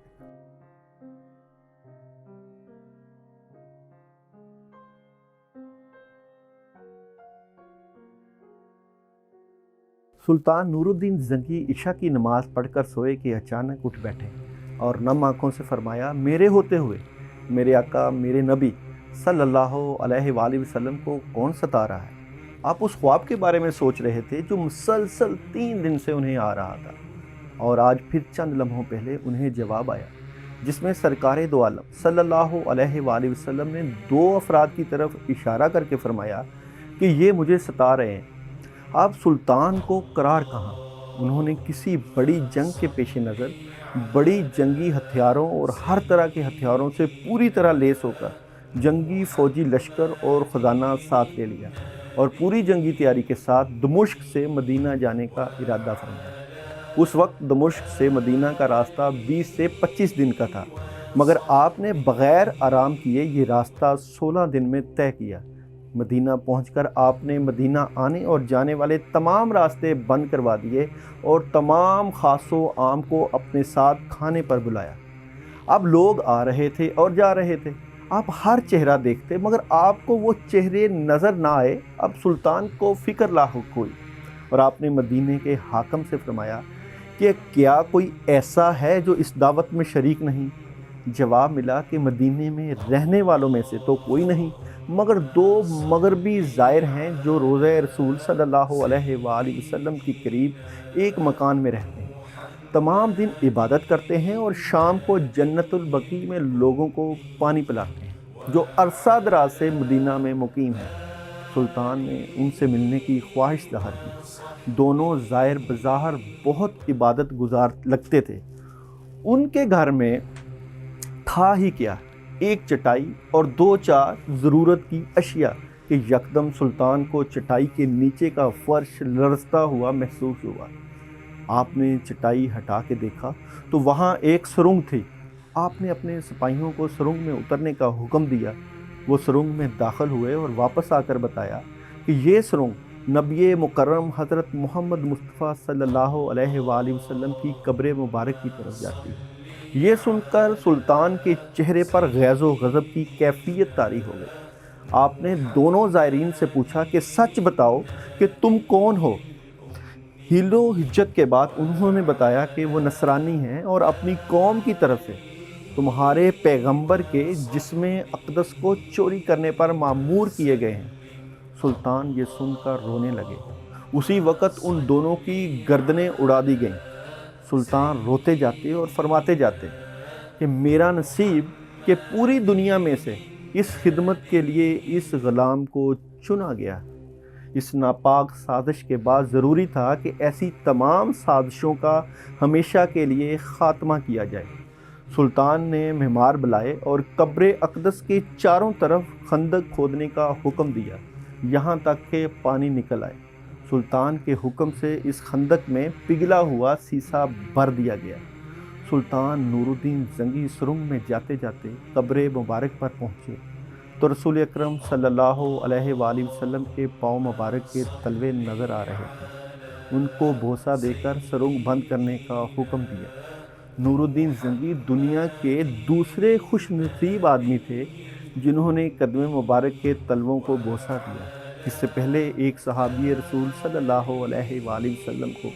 सुल्तान नूरुद्दीन ज़ंगी इशा की नमाज़ पढ़कर सोए कि अचानक उठ बैठे और नम आँखों से फरमाया, मेरे होते हुए मेरे आका मेरे नबी सल्लल्लाहु अलैहि वसल्लम को कौन सता रहा है। आप उस ख्वाब के बारे में सोच रहे थे जो मुसलसल 3 दिन से उन्हें आ रहा था और आज फिर चंद लम्हों पहले उन्हें जवाब आया, जिसमें सरकार दो आलम सल्लल्लाहु अलैहि वसल्लम ने 2 अफराद की तरफ इशारा करके फरमाया कि ये मुझे सता रहे हैं। आप सुल्तान को करार कहाँ। उन्होंने किसी बड़ी जंग के पेश नज़र बड़ी जंगी हथियारों और हर तरह के हथियारों से पूरी तरह लेस होकर जंगी फ़ौजी लश्कर और ख़जाना साथ ले लिया और पूरी जंगी तैयारी के साथ दमिश्क से मदीना जाने का इरादा फरमाया। उस वक्त दमिश्क से मदीना का रास्ता 20 से 25 दिन का था, मगर आपने बग़ैर आराम किए ये रास्ता 16 दिन में तय किया। मदीना पहुंचकर आपने मदीना आने और जाने वाले तमाम रास्ते बंद करवा दिए और तमाम खासो आम को अपने साथ खाने पर बुलाया। अब लोग आ रहे थे और जा रहे थे, आप हर चेहरा देखते मगर आपको वो चेहरे नज़र ना आए। अब सुल्तान को फ़िक्र लाहुक हुई और आपने मदीने के हाकम से फरमाया कि क्या कोई ऐसा है जो इस दावत में शरीक नहीं। जवाब मिला कि मदीने में रहने वालों में से तो कोई नहीं, मगर 2 मगरबी ज़ायर हैं जो रोज़े रसूल सल्लल्लाहु अलैहि वसल्लम के करीब एक मकान में रहते हैं, तमाम दिन इबादत करते हैं और शाम को जन्नतुल बकी में लोगों को पानी पिलाते हैं, जो अरसा दराज से मदीना में मुकीम है। सुल्तान ने उनसे मिलने की ख्वाहिश ज़ाहिर की। दोनों ज़ायर बज़ाहिर बहुत इबादत गुजार लगते थे। उनके घर में था ही क्या, एक चटाई और 2-4 ज़रूरत की अशिया कि यकदम सुल्तान को चटाई के नीचे का फ़र्श लरज़ता हुआ महसूस हुआ। आपने चटाई हटा के देखा तो वहाँ एक सुरंग थी। आपने अपने सिपाहियों को सुरंग में उतरने का हुक्म दिया। वो सुरंग में दाखिल हुए और वापस आकर बताया कि ये सुरंग नबी मुकर्रम हज़रत मोहम्मद मुस्तफ़ा सल्लल्लाहु अलैहि वसल्लम की कब्र मुबारक की तरफ जाती है। ये सुनकर सुल्तान के चेहरे पर गैज़ो गज़ब की कैफियत तारी हो गई। आपने दोनों ज़ायरीन से पूछा कि सच बताओ कि तुम कौन हो। हिलो हिज्जत के बाद उन्होंने बताया कि वो नसरानी हैं और अपनी कौम की तरफ से तुम्हारे पैगंबर के जिस्म अक़दस को चोरी करने पर मामूर किए गए हैं। सुल्तान ये सुनकर रोने लगे। उसी वक़्त उन दोनों की गर्दनें उड़ा दी गईं। सुल्तान रोते जाते और फरमाते जाते कि मेरा नसीब कि पूरी दुनिया में से इस खिदमत के लिए इस ग़ुलाम को चुना गया। इस नापाक साजिश के बाद ज़रूरी था कि ऐसी तमाम साजिशों का हमेशा के लिए ख़ात्मा किया जाए। सुल्तान ने मेहमार बुलाए और कब्र अक़दस के चारों तरफ खंदक खोदने का हुक्म दिया, यहाँ तक कि पानी निकल आए। सुल्तान के हुक्म से इस खंदक में पिघला हुआ सीसा भर दिया गया। सुल्तान नूरुद्दीन ज़ंगी सुरंग में जाते जाते कब्र मुबारक पर पहुँचे तो रसूल अकरम सल्लल्लाहु अलैहि वसल्लम के पाँव मुबारक के तलवे नज़र आ रहे थे। उनको बोसा देकर सुरंग बंद करने का हुक्म दिया। नूरुद्दीन ज़ंगी दुनिया के दूसरे खुश नसीब आदमी थे जिन्होंने कदम मुबारक के तलवों को बोसा दिया। اس سے پہلے ایک صحابی رسول صلی اللہ علیہ وآلہ وسلم کو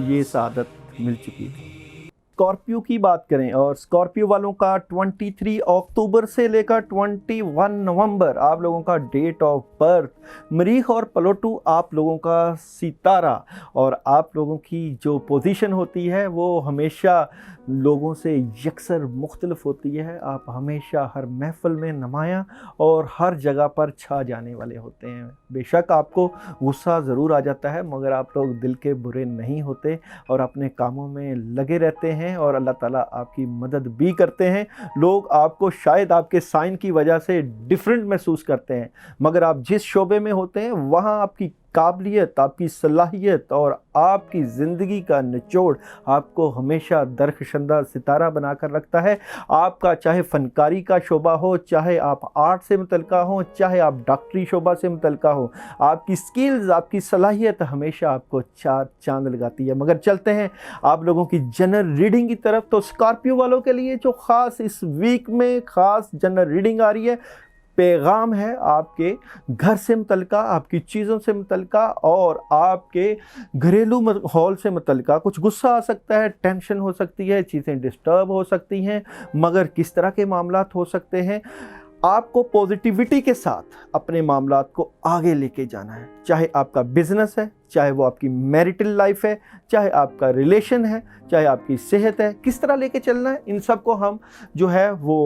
یہ سعادت مل چکی تھی۔ اسکارپیو کی بات کریں اور اسکارپیو والوں کا 23 اکتوبر سے لے کر 21 نومبر آپ لوگوں کا ڈیٹ آف برتھ، مریخ اور پلوٹو آپ لوگوں کا ستارہ، اور آپ لوگوں کی جو پوزیشن ہوتی ہے وہ ہمیشہ لوگوں سے یکسر مختلف ہوتی ہے۔ آپ ہمیشہ ہر محفل میں نمایاں اور ہر جگہ پر چھا جانے والے ہوتے ہیں۔ بے شک آپ کو غصہ ضرور آ جاتا ہے، مگر آپ لوگ دل کے برے نہیں ہوتے اور اپنے کاموں میں لگے رہتے ہیں، اور اللہ تعالیٰ آپ کی مدد بھی کرتے ہیں۔ لوگ آپ کو شاید آپ کے سائن کی وجہ سے ڈیفرنٹ محسوس کرتے ہیں، مگر آپ جس شعبے میں ہوتے ہیں وہاں آپ کی قابلیت، آپ کی صلاحیت اور آپ کی زندگی کا نچوڑ آپ کو ہمیشہ درخشندہ ستارہ بنا کر رکھتا ہے۔ آپ کا چاہے فنکاری کا شعبہ ہو، چاہے آپ آرٹ سے متعلقہ ہوں، چاہے آپ ڈاکٹری شعبہ سے متعلقہ ہوں، آپ کی سکلز، آپ کی صلاحیت ہمیشہ آپ کو چار چاند لگاتی ہے۔ مگر چلتے ہیں آپ لوگوں کی جنرل ریڈنگ کی طرف۔ تو اسکارپیو والوں کے لیے جو خاص اس ویک میں خاص جنرل ریڈنگ آ رہی ہے، پیغام ہے آپ کے گھر سے متعلقہ، آپ کی چیزوں سے متعلقہ اور آپ کے گھریلو ماحول سے متعلقہ۔ کچھ غصہ آ سکتا ہے، ٹینشن ہو سکتی ہے، چیزیں ڈسٹرب ہو سکتی ہیں، مگر کس طرح کے معاملات ہو سکتے ہیں؟ آپ کو پوزیٹیوٹی کے ساتھ اپنے معاملات کو آگے لے کے جانا ہے، چاہے آپ کا بزنس ہے، چاہے وہ آپ کی میرٹل لائف ہے، چاہے آپ کا ریلیشن ہے، چاہے آپ کی صحت ہے، کس طرح لے کے چلنا ہے، ان سب کو ہم جو ہے وہ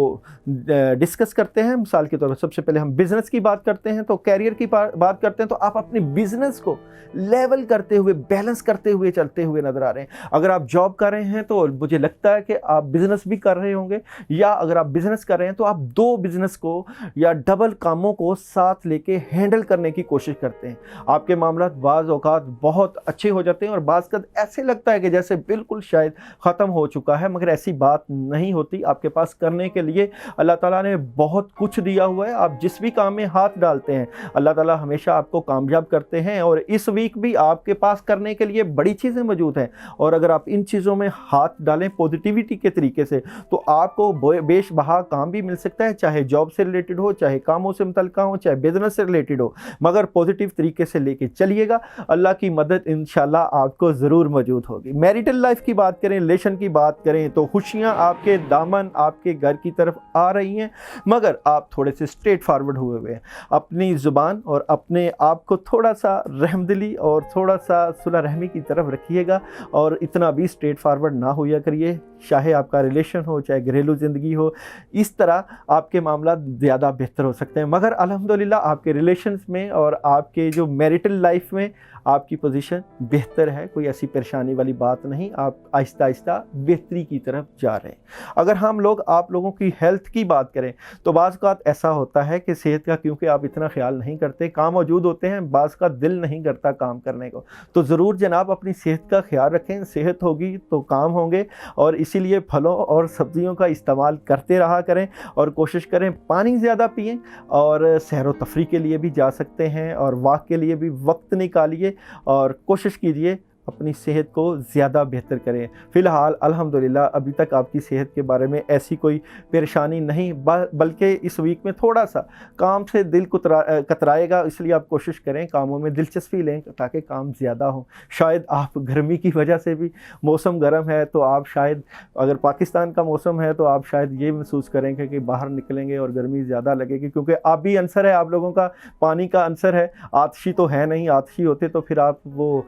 ڈسکس کرتے ہیں۔ مثال کے طور پر سب سے پہلے ہم بزنس کی بات کرتے ہیں، تو کیریئر کی بات کرتے ہیں، تو آپ اپنے بزنس کو لیول کرتے ہوئے، بیلنس کرتے ہوئے چلتے ہوئے نظر آ رہے ہیں۔ اگر آپ جاب کر رہے ہیں تو مجھے لگتا ہے کہ آپ بزنس بھی کر رہے ہوں گے، یا اگر آپ بزنس کر رہے ہیں تو آپ دو بزنس کو یا ڈبل کاموں کو ساتھ لے کے ہینڈل کرنے کی کوشش کرتے ہیں۔ آپ کے معاملات بعض اوقات بہت اچھے ہو جاتے ہیں اور بعض کا ایسے لگتا ہے کہ جیسے بالکل شاید ختم ہو چکا ہے، مگر ایسی بات نہیں ہوتی۔ آپ کے پاس کرنے کے لیے اللہ تعالیٰ نے بہت کچھ دیا ہوا ہے۔ آپ جس بھی کام میں ہاتھ ڈالتے ہیں اللہ تعالیٰ ہمیشہ آپ کو کامیاب کرتے ہیں، اور اس ویک بھی آپ کے پاس کرنے کے لیے بڑی چیزیں موجود ہیں، اور اگر آپ ان چیزوں میں ہاتھ ڈالیں پوزیٹیوٹی کے طریقے سے تو آپ کو بیش بہا کام بھی مل سکتا ہے، چاہے جاب سے ریلیٹڈ ہو، چاہے کاموں سے متعلقہ ہو، چاہے بزنس سے ریلیٹڈ ہو، مگر پوزیٹیو طریقے سے لے کے چلیے گا، اللہ کی مدد انشاءاللہ آپ کو ضرور موجود ہوگی۔ میریٹل لائف کی بات کریں، ریلیشن کی بات کریں، تو خوشیاں آپ کے دامن آپ کے گھر کی طرف آ رہی ہیں، مگر آپ تھوڑے سے اسٹریٹ فارورڈ ہوئے ہیں۔ اپنی زبان اور اپنے آپ کو تھوڑا سا رحم دلی اور تھوڑا سا صلح رحمی کی طرف رکھیے گا، اور اتنا بھی اسٹریٹ فارورڈ نہ ہویا کریے، چاہے آپ کا ریلیشن ہو، چاہے گھریلو زندگی ہو، اس طرح آپ کے معاملات زیادہ بہتر ہو سکتے ہیں۔ مگر الحمدللہ آپ کے ریلیشنز میں اور آپ کے جو میریٹل لائف میں آپ کی پوزیشن بہتر ہے، کوئی ایسی پریشانی والی بات نہیں، آپ آہستہ آہستہ بہتری کی طرف جا رہے ہیں۔ اگر ہم لوگ آپ لوگوں کی ہیلتھ کی بات کریں تو بعض اوقات ایسا ہوتا ہے کہ صحت کا کیونکہ آپ اتنا خیال نہیں کرتے، کام موجود ہوتے ہیں، بعض کا دل نہیں کرتا کام کرنے کو، تو ضرور جناب اپنی صحت کا خیال رکھیں۔ صحت ہوگی تو کام ہوں گے، اور اسی لیے پھلوں اور سبزیوں کا استعمال کرتے رہا کریں، اور کوشش کریں پانی زیادہ پئیں، اور سیر و تفریح کے لیے بھی جا سکتے ہیں، اور واک کے لیے بھی وقت نکالیے، اور کوشش کیجئے اپنی صحت کو زیادہ بہتر کریں۔ فی الحال الحمدللہ ابھی تک آپ کی صحت کے بارے میں ایسی کوئی پریشانی نہیں، بلکہ اس ویک میں تھوڑا سا کام سے دل کترائے گا، اس لیے آپ کوشش کریں کاموں میں دلچسپی لیں تاکہ کام زیادہ ہوں۔ شاید آپ گرمی کی وجہ سے بھی، موسم گرم ہے تو آپ شاید، اگر پاکستان کا موسم ہے تو آپ شاید یہ محسوس کریں کہ باہر نکلیں گے اور گرمی زیادہ لگے گی، کیونکہ آپ بھی عنصر ہے، آپ لوگوں کا پانی کا عنصر ہے، آتشی تو ہے نہیں، آتشی ہوتے تو پھر آپ وہ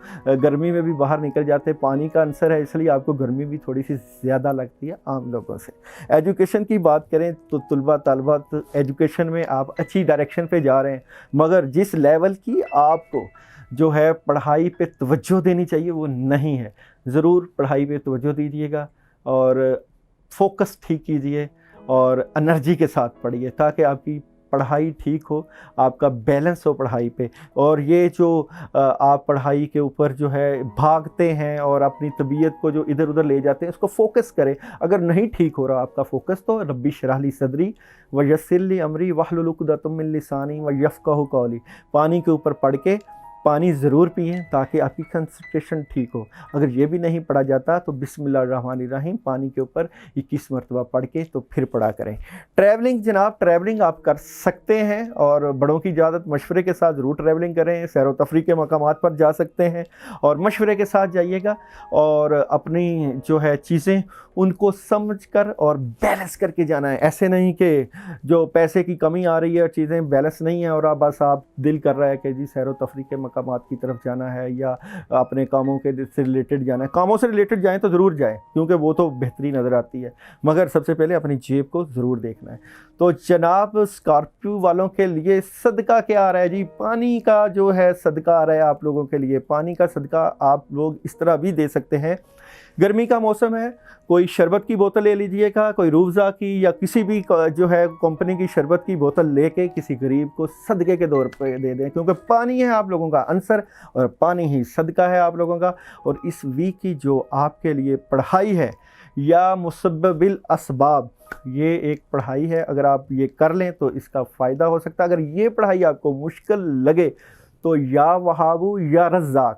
گرمی میں بھی باہر نکل جاتے، پانی کا عنصر ہے، اس لیے آپ کو گرمی بھی تھوڑی سی زیادہ لگتی ہے عام لوگوں سے۔ ایجوکیشن کی بات کریں تو طلباء ایجوکیشن میں آپ اچھی ڈائریکشن پہ جا رہے ہیں، مگر جس لیول کی آپ کو جو ہے پڑھائی پہ توجہ دینی چاہیے وہ نہیں ہے۔ ضرور پڑھائی پہ توجہ دیجیے گا، اور فوکس ٹھیک کیجیے، اور انرجی کے ساتھ پڑھیے تاکہ آپ کی پڑھائی ٹھیک ہو، آپ کا بیلنس ہو پڑھائی پہ۔ اور یہ جو آپ پڑھائی کے اوپر جو ہے بھاگتے ہیں اور اپنی طبیعت کو جو ادھر ادھر لے جاتے ہیں، اس کو فوکس کریں۔ اگر نہیں ٹھیک ہو رہا آپ کا فوکس تو ربی اشرح لی صدری ویسر لی امری واحلل عقدۃ من لسانی یفقہوا قولی، پانی کے اوپر پڑھ کے पानी ज़रूर पिएं ताकि आपकी कंसंट्रेशन ठीक हो। अगर ये भी नहीं पढ़ा जाता तो बिस्मिल्लाहिर्रहमानिर्रहीम पानी के ऊपर 21 मरतबा पढ़ के तो फिर पढ़ा करें। ट्रैवलिंग जनाब, ट्रैवलिंग आप कर सकते हैं और बड़ों की इजाज़त मशवरे के साथ ज़रूर ट्रैवलिंग करें। सैर व तफरीह के मकामात पर जा सकते हैं और मशवरे के साथ जाइएगा और अपनी जो है चीज़ें उनको समझ कर और बैलेंस करके जाना है। ऐसे नहीं कि जो पैसे की कमी आ रही है और चीज़ें बैलेंस नहीं है और आप दिल कर रहा है कि जी सैर व तफरीह के मकामात की तरफ जाना है या अपने कामों के से रिलेटेड जाना है। कामों से रिलेटेड जाएं तो ज़रूर जाएं क्योंकि वो तो बेहतरीन नज़र आती है, मगर सबसे पहले अपनी जेब को ज़रूर देखना है। तो जनाब स्कॉर्पियो वालों के लिए सदका क्या आ रहा है जी? पानी का जो है सदका आ रहा है आप लोगों के लिए। पानी का सदका आप लोग इस तरह भी दे सकते हैं। गर्मी का मौसम है, कोई शरबत की बोतल ले लीजिएगा, कोई रूअफ़ज़ा की या किसी भी जो है कंपनी की शरबत की बोतल लेके किसी गरीब को सदक़े के तौर पे दे दें, क्योंकि पानी है आप लोगों का अंसर और पानी ही सदका है आप लोगों का। और इस वीक की जो आपके लिए पढ़ाई है या मुसब्बिबिल असबाब, ये एक पढ़ाई है, अगर आप ये कर लें तो इसका फ़ायदा हो सकता है। अगर ये पढ़ाई आपको मुश्किल लगे तो या वहाबू या रज़्ज़ाक़,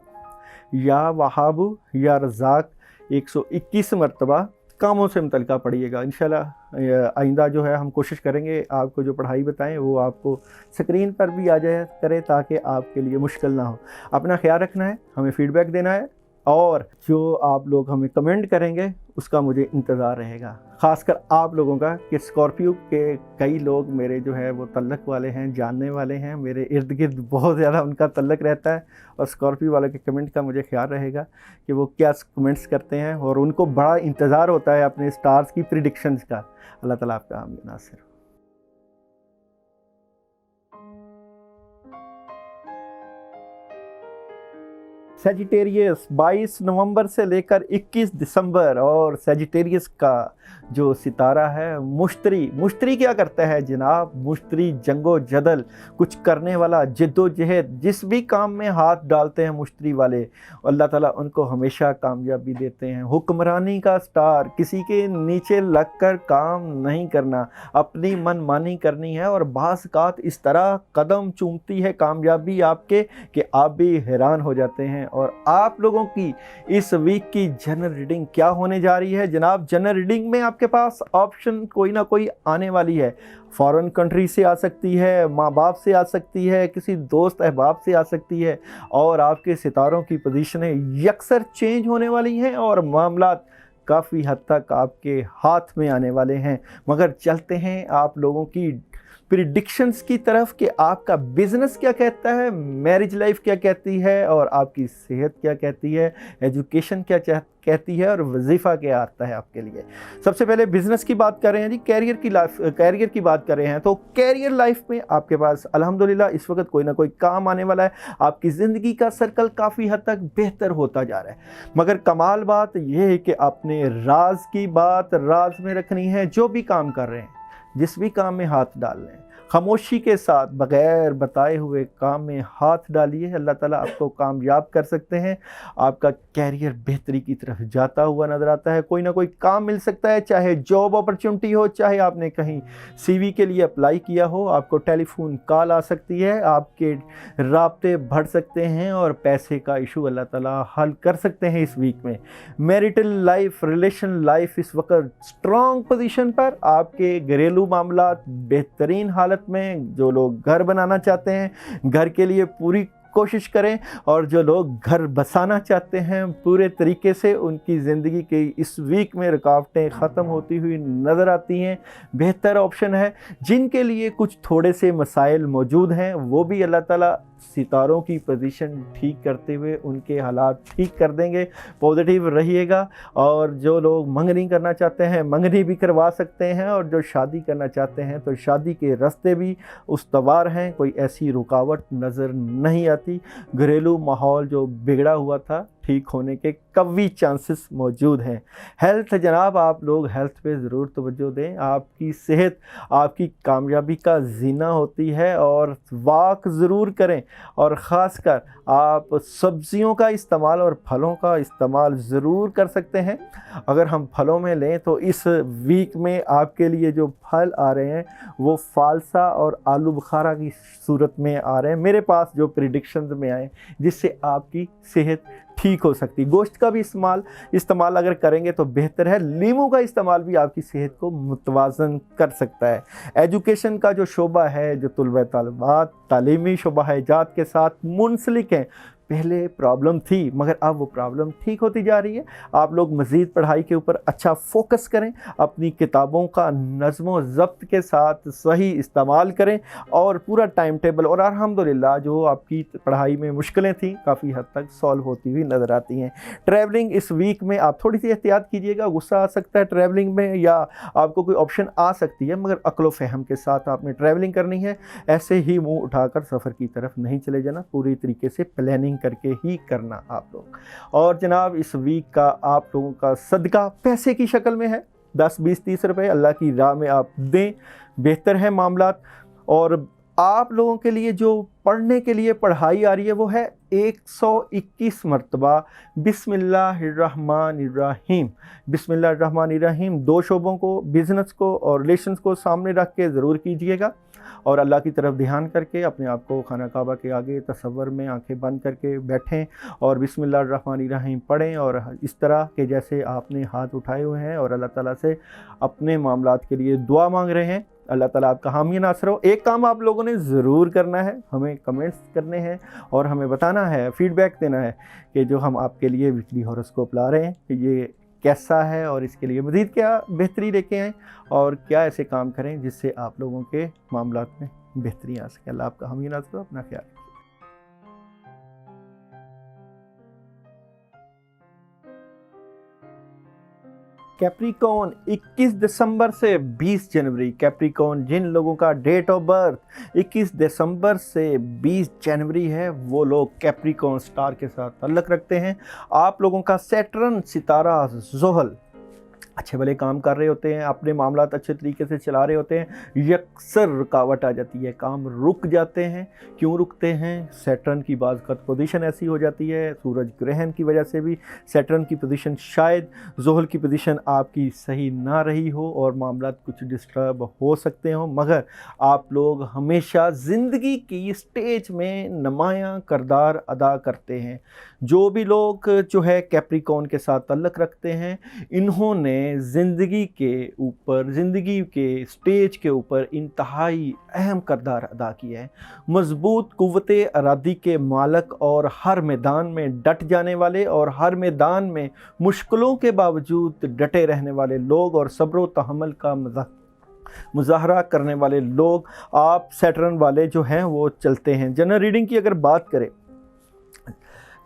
या वहाबू या रज़्ज़ाक़ 121 मरतबा कामों से मुतल्लिक़ पढ़िएगा। इंशाल्लाह आइंदा जो है हम कोशिश करेंगे आपको जो पढ़ाई बताएं वो आपको स्क्रीन पर भी आ जाए करे ताकि आपके लिए मुश्किल ना हो। अपना ख्याल रखना है, हमें फ़ीडबैक देना है और जो आप लोग हमें कमेंट करेंगे उसका मुझे इंतज़ार रहेगा। ख़ासकर आप लोगों का कि स्कॉर्पियो के कई लोग मेरे जो है वो तल्लक वाले हैं, जानने वाले हैं, मेरे इर्द गिर्द बहुत ज़्यादा उनका तल्लक रहता है और स्कॉर्पियो वालों के कमेंट का मुझे ख्याल रहेगा कि वो क्या कमेंट्स करते हैं और उनको बड़ा इंतज़ार होता है अपने स्टार्स की प्रिडिक्शंस का। अल्लाह ताला आपका आमीन नासिर। सजिटेरियस 22 नवंबर से लेकर 21 दिसंबर, और सजिटेरियस का जो सितारा है मुश्तरी क्या करता है जनाब? मुश्तरी जंगो जदल, कुछ करने वाला, जिद्दोजहद, जिस भी काम में हाथ डालते हैं मुश्तरी वाले अल्लाह ताला उनको हमेशा कामयाबी देते हैं। हुक्मरानी का स्टार, किसी के नीचे लगकर काम नहीं करना, अपनी मनमानी करनी है और बाज़-औक़ात इस तरह कदम चूमती है कामयाबी आपके कि आप भी हैरान हो जाते हैं। और आप लोगों की इस वीक की जनरल रीडिंग क्या होने जा रही है जनाब? जनरल रीडिंग में आपके पास ऑप्शन कोई ना कोई आने वाली है। फॉरेन कंट्री से आ सकती है, माँ बाप से आ सकती है, किसी दोस्त अहबाब से आ सकती है और आपके सितारों की पोजीशनें यकसर चेंज होने वाली हैं और मामलात काफ़ी हद तक आपके हाथ में आने वाले हैं। मगर चलते हैं आप लोगों की प्रिडिक्शंस की तरफ कि आपका बिज़नेस क्या कहता है, मैरिज लाइफ क्या कहती है और आपकी सेहत क्या कहती है, एजुकेशन क्या कहती है और वजीफ़ा क्या आता है आपके लिए। सबसे पहले बिज़नेस की बात कर रहे हैं जी, कैरियर की बात कर रहे हैं तो कैरियर लाइफ में आपके पास अल्हम्दुलिल्लाह इस वक्त कोई ना कोई काम आने वाला है। आपकी ज़िंदगी का सर्कल काफ़ी हद तक बेहतर होता जा रहा है, मगर कमाल बात यह है कि आपने राज की बात राज में रखनी है। जो भी काम कर रहे हैं, जिस भी काम में हाथ डाल रहे हैं, खामोशी के साथ बग़ैर बताए हुए काम में हाथ डालिए, अल्लाह ताला आपको कामयाब कर सकते हैं। आपका कैरियर बेहतरी की तरफ जाता हुआ नज़र आता है। कोई ना कोई काम मिल सकता है, चाहे जॉब अपॉर्चुनिटी हो, चाहे आपने कहीं सीवी के लिए अप्लाई किया हो, आपको टेलीफोन कॉल आ सकती है, आपके राब्ते बढ़ सकते हैं और पैसे का इशू अल्लाह ताला हल कर सकते हैं इस वीक में। मैरिटल लाइफ, रिलेशन लाइफ इस वक्त स्ट्रॉन्ग पोजीशन पर, आपके घरेलू मामला बेहतरीन हालत में। जो लोग घर बनाना चाहते हैं घर के लिए पूरी कोशिश करें और जो लोग घर बसाना चाहते हैं पूरे तरीके से, उनकी ज़िंदगी के इस वीक में रुकावटें ख़त्म होती हुई नज़र आती हैं। बेहतर ऑप्शन है। जिनके लिए कुछ थोड़े से मसाइल मौजूद हैं वो भी अल्लाह ताला सितारों की पोजीशन ठीक करते हुए उनके हालात ठीक कर देंगे। पॉजिटिव रहिएगा। और जो लोग मंगनी करना चाहते हैं मंगनी भी करवा सकते हैं और जो शादी करना चाहते हैं तो शादी के रास्ते भी उस्तवार हैं, कोई ऐसी रुकावट नज़र नहीं आती। घरेलू माहौल जो बिगड़ा हुआ था ठीक होने के कवी चांसेस मौजूद हैं। हेल्थ जनाब, आप लोग हेल्थ पे ज़रूर तवज्जो दें। आपकी सेहत आपकी कामयाबी का ज़ीना होती है। और वॉक ज़रूर करें, और ख़ासकर आप सब्ज़ियों का इस्तेमाल और फलों का इस्तेमाल ज़रूर कर सकते हैं। अगर हम फलों में लें तो इस वीक में आपके लिए जो फल आ रहे हैं वो फालसा और आलू बुखारा की सूरत में आ रहे हैं मेरे पास, जो प्रिडिक्शंस में आए, जिससे आपकी सेहत ठीक हो सकती है। गोश्त का भी इस्तेमाल अगर करेंगे तो बेहतर है। लीमू का इस्तेमाल भी आपकी सेहत को मुतवाज़न कर सकता है। एजुकेशन का जो शोबा है, जो तुलबा तलबात तालीमी शोबा है, जात के साथ मुंसलिक हैं, पहले प्रॉब्लम थी मगर अब वो प्रॉब्लम ठीक होती जा रही है। आप लोग मज़ीद पढ़ाई के ऊपर अच्छा फोकस करें, अपनी किताबों का नज़्म ज़ब्त के साथ सही इस्तेमाल करें, और पूरा टाइम टेबल, और अल्हम्दुलिल्लाह जो आपकी पढ़ाई में मुश्किलें थी काफ़ी हद तक सॉल्व होती हुई नज़र आती हैं। ट्रैवलिंग इस वीक में आप थोड़ी सी एहतियात कीजिएगा। गुस्सा आ सकता है ट्रैवलिंग में, या आपको कोई ऑप्शन आ सकती है, मगर अक्ल फ़हम के साथ आपने ट्रैवलिंग करनी है। ऐसे ही मुँह उठाकर सफ़र की तरफ नहीं चले जाना, पूरी तरीके से प्लानिंग करके ही करना आप लोग। और जनाब, इस वीक का आप लोगों का सदका पैसे की शक्ल में है, 10, 20, 30 रुपए अल्लाह की राह में आप दें, बेहतर है मामलात। और आप लोगों के लिए जो पढ़ने के लिए पढ़ाई आ रही है वो है 121 मरतबा बिस्मिल्लाहिर्रहमानिर्रहीम। बिस्मिल्लाहिर्रहमानिर्रहीम 2 शोबों को, बिज़नेस को और रिलेशंस को सामने रख के ज़रूर कीजिएगा, और अल्लाह की तरफ ध्यान करके अपने आप को खाना काबा के आगे तसव्वुर में आंखें बंद करके बैठें और बिस्मिल्लाहिर्रहमानिर्रहीम पढ़ें, और इस तरह के जैसे आपने हाथ उठाए हुए हैं और अल्लाह ताला से अपने मामलात के लिए दुआ मांग रहे हैं। अल्लाह ताला आपका हामी नासर हो। एक काम आप लोगों ने ज़रूर करना है, हमें कमेंट्स करने हैं और हमें बताना है, फीडबैक देना है कि जो हम आपके लिए वीकली हॉरोस्कोप ला रहे हैं ये कैसा है, और इसके लिए मज़ीद क्या बेहतरी लेके आएँ, और क्या ऐसे काम करें जिससे आप लोगों के मामलात में बेहतरी आ सके। अल्लाह आपका हामी नासर हो। अपना ख्याल। कैप्रिकॉन 21 दिसंबर से 20 जनवरी। कैप्रिकॉन जिन लोगों का डेट ऑफ बर्थ 21 दिसंबर से 20 जनवरी है वो लोग कैप्रिकॉन स्टार के साथ ताल्लुक़ रखते हैं। आप लोगों का सैटर्न सितारा ज़ोहल अच्छे भले काम कर रहे होते हैं, अपने मामलात अच्छे तरीके से चला रहे होते हैं, यकसर रुकावट आ जाती है, काम रुक जाते हैं। क्यों रुकते हैं? सैटर्न की बाज़ पोजीशन ऐसी हो जाती है, सूरज ग्रहण की वजह से भी सैटर्न की पोजीशन, शायद ज़ोहल की पोजीशन आपकी सही ना रही हो और मामलात कुछ डिस्टर्ब हो सकते हों, मगर आप लोग हमेशा ज़िंदगी की स्टेज में नुमायाँ किरदार अदा करते हैं। जो भी लोग जो है कैप्रिकॉन के साथ ताल्लुक़ रखते हैं, इन्होंने ज़िंदगी के ऊपर, ज़िंदगी के स्टेज के ऊपर इंतहाई अहम किरदार अदा किया है। मज़बूत क़ुव्वते इरादी के मालिक और हर मैदान में डट जाने वाले और हर मैदान में मुश्किलों के बावजूद डटे रहने वाले लोग और सब्र व तहम्मुल का मुज़ाहरा करने वाले लोग आप सैटर्न वाले जो हैं वो चलते हैं। जनरल रीडिंग की अगर बात करें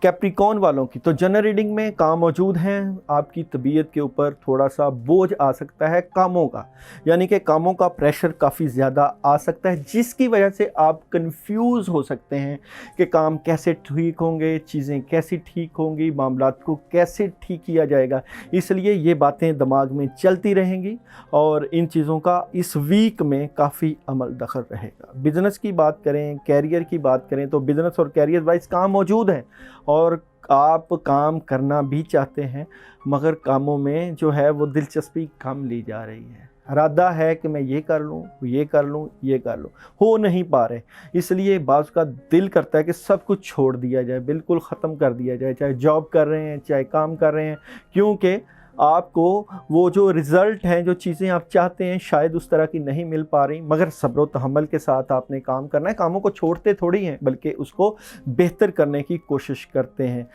कैप्रिकॉन वालों की, तो जनरल रीडिंग में काम मौजूद हैं। आपकी तबीयत के ऊपर थोड़ा सा बोझ आ सकता है कामों का, यानी कि कामों का प्रेशर काफ़ी ज़्यादा आ सकता है, जिसकी वजह से आप कंफ्यूज हो सकते हैं कि काम कैसे ठीक होंगे, चीज़ें कैसी ठीक होंगी, मामलात को कैसे ठीक किया जाएगा। इसलिए ये बातें दिमाग में चलती रहेंगी और इन चीज़ों का इस वीक में काफ़ी अमल दखल रहेगा। बिज़नेस की बात करें, कैरियर की बात करें, तो बिज़नेस और कैरियर वाइज काम मौजूद है और आप काम करना भी चाहते हैं, मगर कामों में जो है वो दिलचस्पी कम ली जा रही है। इरादा है कि मैं ये कर लूँ, ये कर लूँ, ये कर लूँ, हो नहीं पा रहे। इसलिए बाज़ का दिल करता है कि सब कुछ छोड़ दिया जाए, बिल्कुल ख़त्म कर दिया जाए, चाहे जॉब कर रहे हैं, चाहे काम कर रहे हैं, क्योंकि आपको वो जो रिज़ल्ट हैं, जो चीज़ें आप चाहते हैं शायद उस तरह की नहीं मिल पा रही, मगर सब्र व तहम्मुल के साथ आपने काम करना है। कामों को छोड़ते थोड़ी हैं, बल्कि उसको बेहतर करने की कोशिश करते हैं।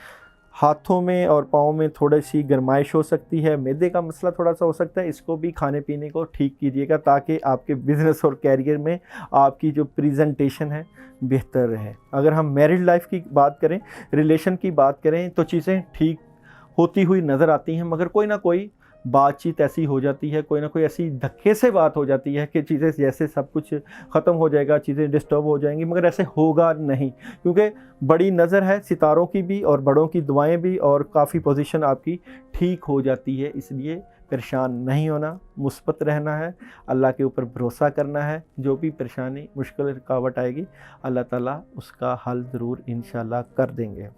हाथों में और पाँव में थोड़ी सी गर्माइश हो सकती है, मैदे का मसला थोड़ा सा हो सकता है, इसको भी खाने पीने को ठीक कीजिएगा ताकि आपके बिज़नेस और कैरियर में आपकी जो प्रेजेंटेशन है बेहतर रहे। अगर हम मैरिड लाइफ की बात करें, रिलेशन की बात करें, तो चीज़ें ठीक होती हुई नज़र आती हैं, मगर कोई ना कोई بات چیت ایسی ہو جاتی ہے, کوئی نہ کوئی ایسی دھکے سے بات ہو جاتی ہے کہ چیزیں جیسے سب کچھ ختم ہو جائے گا, چیزیں ڈسٹرب ہو جائیں گی, مگر ایسے ہوگا نہیں, کیونکہ بڑی نظر ہے ستاروں کی بھی اور بڑوں کی دعائیں بھی, اور کافی پوزیشن آپ کی ٹھیک ہو جاتی ہے. اس لیے پریشان نہیں ہونا, مثبت رہنا ہے, اللہ کے اوپر بھروسہ کرنا ہے. جو بھی پریشانی مشکل رکاوٹ آئے گی اللہ تعالیٰ اس کا حل ضرور انشاءاللہ کر دیں گے.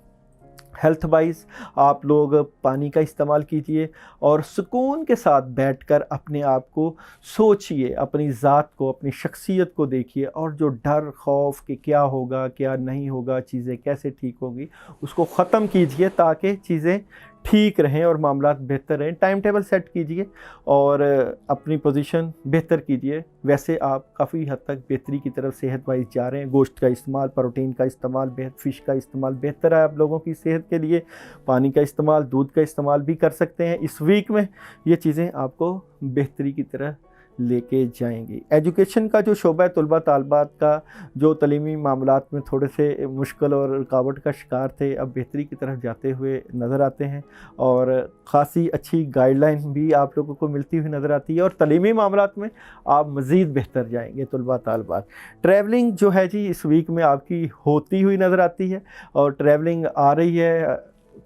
ہیلتھ وائز آپ لوگ پانی کا استعمال کیجئے اور سکون کے ساتھ بیٹھ کر اپنے آپ کو سوچئے, اپنی ذات کو, اپنی شخصیت کو دیکھیے, اور جو ڈر خوف کہ کیا ہوگا کیا نہیں ہوگا, چیزیں کیسے ٹھیک ہوگی, اس کو ختم کیجئے تاکہ چیزیں ٹھیک رہیں اور معاملات بہتر رہیں. ٹائم ٹیبل سیٹ کیجئے اور اپنی پوزیشن بہتر کیجئے. ویسے آپ کافی حد تک بہتری کی طرف صحت وائز جا رہے ہیں. گوشت کا استعمال, پروٹین کا استعمال, فش کا استعمال بہتر ہے آپ لوگوں کی صحت کے لیے. پانی کا استعمال, دودھ کا استعمال بھی کر سکتے ہیں. اس ویک میں یہ چیزیں آپ کو بہتری کی طرح لے کے جائیں گی. ایجوکیشن کا جو شعبہ ہے, طلباء طالبات کا جو تعلیمی معاملات میں تھوڑے سے مشکل اور رکاوٹ کا شکار تھے, اب بہتری کی طرف جاتے ہوئے نظر آتے ہیں, اور خاصی اچھی گائیڈ لائن بھی آپ لوگوں کو ملتی ہوئی نظر آتی ہے, اور تعلیمی معاملات میں آپ مزید بہتر جائیں گے طلباء طالبات. ٹریولنگ جو ہے جی اس ویک میں آپ کی ہوتی ہوئی نظر آتی ہے, اور ٹریولنگ آ رہی ہے,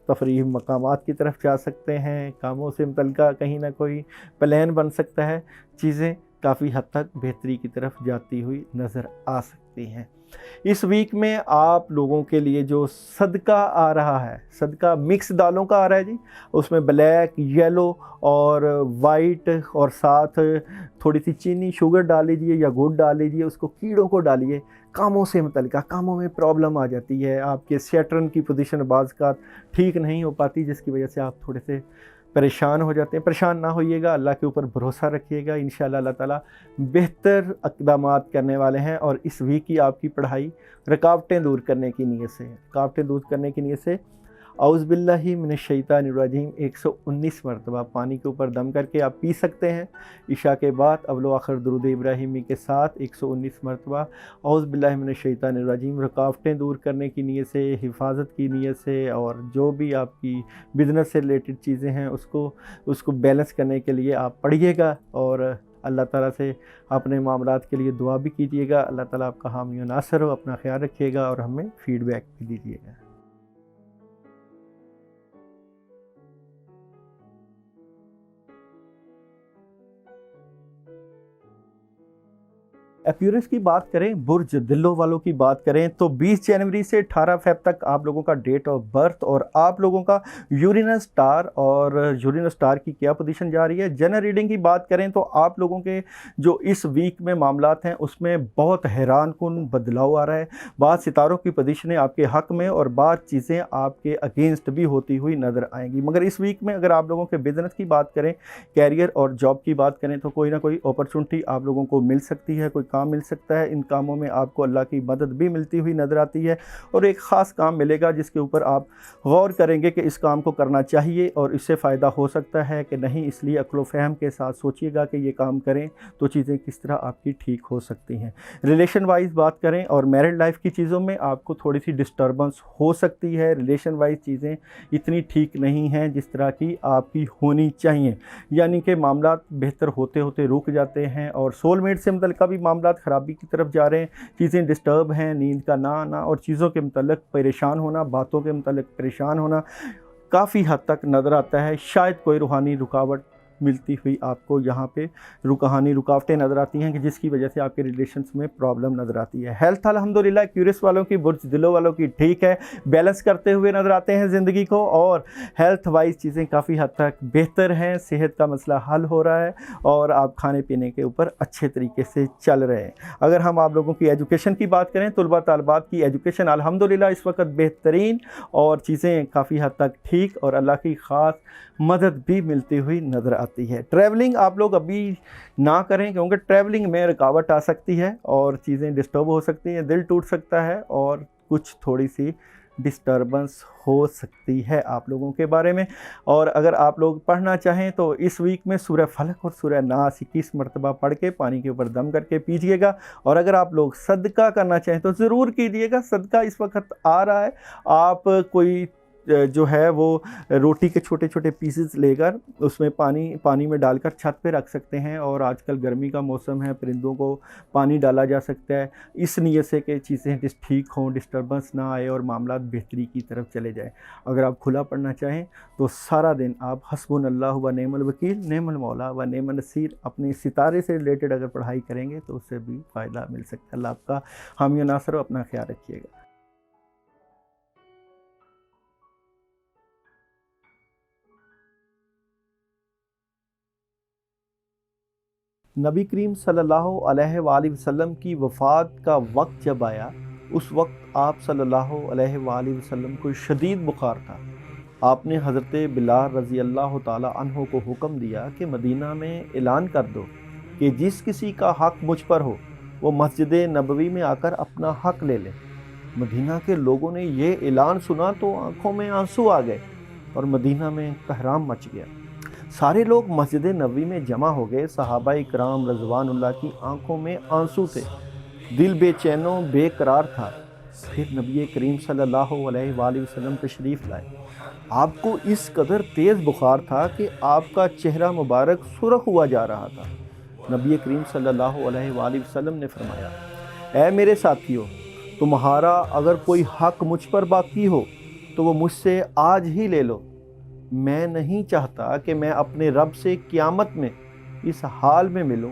تفریح مقامات کی طرف جا سکتے ہیں, کاموں سے متعلقہ کہیں نہ کوئی پلان بن سکتا ہے. چیزیں کافی حد تک بہتری کی طرف جاتی ہوئی نظر آ سکتی ہیں. اس ویک میں آپ لوگوں کے لیے جو صدقہ آ رہا ہے, صدقہ مکس دالوں کا آ رہا ہے جی, اس میں بلیک, یلو اور وائٹ, اور ساتھ تھوڑی سی چینی شوگر ڈال لیجیے یا گڑ ڈال لیجیے, اس کو کیڑوں کو ڈالیے. کاموں سے متعلقہ, کاموں میں پرابلم آ جاتی ہے, آپ کے سیٹرن کی پوزیشن بعض کا ٹھیک نہیں ہو پاتی, جس کی وجہ سے آپ تھوڑے سے پریشان ہو جاتے ہیں. پریشان نہ ہوئیے گا, اللہ کے اوپر بھروسہ رکھیے گا, انشاءاللہ اللہ تعالیٰ بہتر اقدامات کرنے والے ہیں. اور اس ویک کی آپ کی پڑھائی رکاوٹیں دور کرنے کی نیت سے اعوذ باللہ من الشیطان الرجیم 119 مرتبہ پانی کے اوپر دم کر کے آپ پی سکتے ہیں. عشاء کے بعد اول و آخر درود ابراہیمی کے ساتھ 119 مرتبہ اعوذ باللہ من الشیطان الرجیم, رکاوٹیں دور کرنے کی نیت سے, حفاظت کی نیت سے, اور جو بھی آپ کی بزنس سے ریلیٹڈ چیزیں ہیں اس کو بیلنس کرنے کے لیے آپ پڑھیے گا, اور اللہ تعالیٰ سے اپنے معاملات کے لیے دعا بھی کیجیے گا. اللہ تعالیٰ آپ کا حامی و ناصر ہو. اپنا خیال رکھیے گا اور ہمیں فیڈ بیک بھی دیجیے گا. ایکیورس کی بات کریں, برج دلو والوں کی بات کریں تو 20 جنوری سے 18 فیب تک آپ لوگوں کا ڈیٹ آف برتھ اور آپ لوگوں کا یورینس سٹار اور یورینس سٹار کی کیا پوزیشن جا رہی ہے. جنرل ریڈنگ کی بات کریں تو آپ لوگوں کے جو اس ویک میں معاملات ہیں اس میں بہت حیران کن بدلاؤ آ رہا ہے. بعض ستاروں کی پوزیشنیں آپ کے حق میں اور بعض چیزیں آپ کے اگینسٹ بھی ہوتی ہوئی نظر آئیں گی. مگر اس ویک میں اگر آپ لوگوں کے بزنس کی بات کریں, کیریئر اور جاب کی بات کریں تو کوئی نہ کوئی اپرچونٹی آپ لوگوں کو مل سکتی ہے, کوئی کام مل سکتا ہے. ان کاموں میں آپ کو اللہ کی مدد بھی ملتی ہوئی نظر آتی ہے, اور ایک خاص کام ملے گا جس کے اوپر آپ غور کریں گے کہ اس کام کو کرنا چاہیے اور اس سے فائدہ ہو سکتا ہے کہ نہیں. اس لیے عقل و فہم کے ساتھ سوچئے گا کہ یہ کام کریں تو چیزیں کس طرح آپ کی ٹھیک ہو سکتی ہیں. ریلیشن وائز بات کریں اور میرڈ لائف کی چیزوں میں آپ کو تھوڑی سی ڈسٹربنس ہو سکتی ہے. ریلیشن وائز چیزیں اتنی ٹھیک نہیں ہیں جس طرح کی آپ کی ہونی چاہیے, یعنی کہ معاملات بہتر ہوتے ہوتے رک جاتے ہیں, اور سول میٹ سے متعلقہ بھی معاملات خرابی کی طرف جا رہے ہیں. چیزیں ڈسٹرب ہیں, نیند کا نہ آنا اور چیزوں کے متعلق پریشان ہونا, باتوں کے متعلق پریشان ہونا کافی حد تک نظر آتا ہے. شاید کوئی روحانی رکاوٹ ملتی ہوئی آپ کو یہاں پہ روحانی رکاوٹیں نظر آتی ہیں کہ جس کی وجہ سے آپ کے ریلیشنز میں پرابلم نظر آتی ہے. ہیلتھ الحمدللہ ایکیورس والوں کی, برج دلو والوں کی ٹھیک ہے, بیلنس کرتے ہوئے نظر آتے ہیں زندگی کو, اور ہیلتھ وائز چیزیں کافی حد تک بہتر ہیں. صحت کا مسئلہ حل ہو رہا ہے اور آپ کھانے پینے کے اوپر اچھے طریقے سے چل رہے ہیں. اگر ہم آپ لوگوں کی ایجوکیشن کی بات کریں, طلباء طالبات کی ایجوکیشن الحمدللہ اس وقت بہترین اور چیزیں کافی حد تک ٹھیک, اور اللہ کی خاص مدد بھی ملتی ہوئی نظر آتی ہے. ٹریولنگ آپ لوگ ابھی نہ کریں کیونکہ ٹریولنگ میں رکاوٹ آ سکتی ہے اور چیزیں ڈسٹرب ہو سکتی ہیں, دل ٹوٹ سکتا ہے اور کچھ تھوڑی سی ڈسٹربنس ہو سکتی ہے آپ لوگوں کے بارے میں. اور اگر آپ لوگ پڑھنا چاہیں تو اس ویک میں سورہ فلق اور سورہ ناس 21 مرتبہ پڑھ کے پانی کے اوپر دم کر کے پیجیے گا. اور اگر آپ لوگ صدقہ کرنا چاہیں تو ضرور کیجیے گا. صدقہ اس وقت آ رہا ہے, آپ کوئی जो है वो रोटी के छोटे छोटे पीसेस लेकर उसमें पानी में डालकर छत पे रख सकते हैं। और आजकल गर्मी का मौसम है, परिंदों को पानी डाला जा सकता है इस नीयत से कि चीज़ें ठीक हों, डिस्टर्बेंस ना आए और मामला बेहतरी की तरफ चले जाए। अगर आप खुला पढ़ना चाहें तो सारा दिन आप हस्बुनल्लाहु व निअमल वकील, निअमल मौला व निअमन नसीर अपने सितारे से रिलेटेड अगर पढ़ाई करेंगे तो उससे भी फ़ायदा मिल सकता है। अल्लाह आपका हामी व नासर, अपना ख्याल रखिएगा। नबी करीम सल्लल्लाहु अलैहि वसल्लम की वफ़ात का वक्त जब आया, उस वक्त आप सल्लल्लाहु अलैहि वसल्लम को शदीद बुखार था। आपने हज़रत बिलाल रज़ी अल्लाह ताला अन्हो को हुक्म दिया कि मदीना में ऐलान कर दो कि जिस किसी का हक़ मुझ पर हो वो मस्जिद नबवी में आकर अपना हक़ ले ले। मदीना के लोगों ने ये ऐलान सुना तो आँखों में आंसू आ गए और मदीना में कहराम मच गया। सारे लोग मस्जिद नबवी में जमा हो गए। सहाबा इकराम रज़वानुल्लाह की आंखों में आंसू थे, दिल बेचैनो बेकरार था। फिर नबी करीम सल्लल्लाहु अलैहि वसल्लम तशरीफ़ लाए। आपको इस कदर तेज़ बुखार था कि आपका चेहरा मुबारक सुर्ख हुआ जा रहा था। नबी करीम सल्लल्लाहु अलैहि वसल्लम ने फरमाया, ऐ मेरे साथियों, तुम्हारा अगर कोई हक़ मुझ पर बाकी हो तो वो मुझसे आज ही ले लो। मैं नहीं चाहता कि मैं अपने रब से क़यामत में इस हाल में मिलूं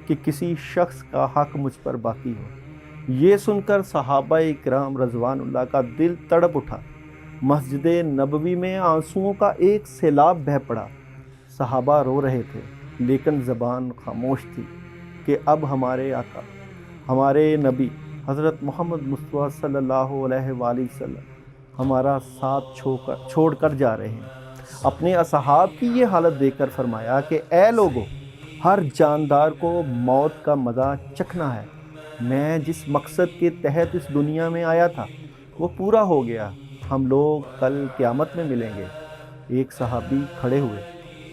कि किसी शख्स का हक़ मुझ पर बाकी हो। ये सुनकर सहाबा इकराम रज़वानुल्लाह का दिल तड़प उठा। मस्जिद नबवी में आंसुओं का एक सैलाब बह पड़ा। सहाबा रो रहे थे लेकिन ज़बान खामोश थी कि अब हमारे आका, हमारे नबी हज़रत मोहम्मद मुस्तफ़ा सल्लल्लाहु अलैहि वसल्लम हमारा साथ छोड़कर जा रहे हैं। अपने असहाब की ये हालत देखकर फरमाया कि ए लोगों, हर जानदार को मौत का मज़ा चखना है। मैं जिस मकसद के तहत इस दुनिया में आया था वो पूरा हो गया। हम लोग कल क़यामत में मिलेंगे। एक सहाबी खड़े हुए,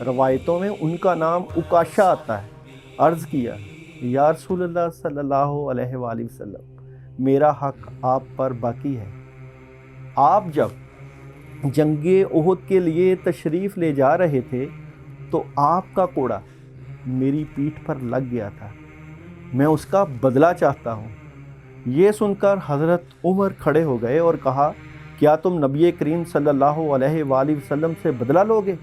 रवायतों में उनका नाम उकाशा आता है। अर्ज़ किया, या रसूलल्लाह सल्लल्लाहु अलैहि वसल्लम, मेरा हक़ आप पर बाकी है। आप जब जंगे ओहद के लिए तशरीफ़ ले जा रहे थे तो आपका कोड़ा मेरी पीठ पर लग गया था, मैं उसका बदला चाहता हूँ। ये सुनकर हज़रत उमर खड़े हो गए और कहा, क्या तुम नबी करीम सल्लल्लाहु अलैहि वसल्लम से बदला लोगे?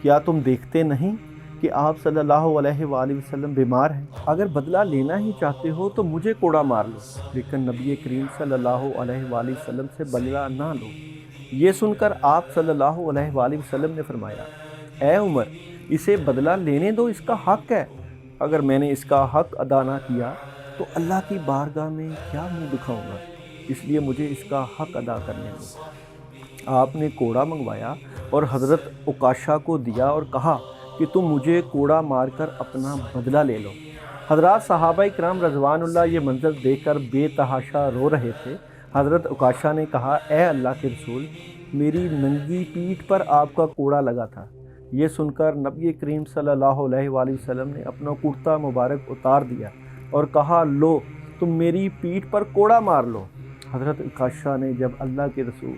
क्या तुम देखते नहीं कि आप सल्लल्लाहु अलैहि वसल्लम बीमार हैं? अगर बदला लेना ही चाहते हो तो मुझे कोड़ा मार लो, लेकिन नबी करीम सल्लल्लाहु अलैहि वसल्लम से बदला ना लो। ये सुनकर आप सल्लल्लाहु अलैहि वसल्लम ने फरमाया, ऐ उमर, इसे बदला लेने दो, इसका हक़ है। अगर मैंने इसका हक़ अदा ना किया तो अल्लाह की बारगाह में क्या मुँह दिखाऊंगा, इसलिए मुझे इसका हक़ अदा करने दो। आपने कोड़ा मंगवाया और हज़रत उकाशा को दिया और कहा कि तुम मुझे कोड़ा मारकर अपना बदला ले लो। हज़रात सहाबा इकराम रज़वानुल्लाह ये मंज़र देखकर बेतहाशा रो रहे थे। हज़रत उकाशा ने कहा, ए अल्लाह के रसूल, मेरी नंगी पीठ पर आपका कोड़ा लगा था। ये सुनकर नबी करीम सल्लल्लाहु अलैहि वसल्लम ने अपना कुर्ता मुबारक उतार दिया और कहा, लो तुम मेरी पीठ पर कोड़ा मार लो। हज़रत उकाशा ने जब अल्लाह के रसूल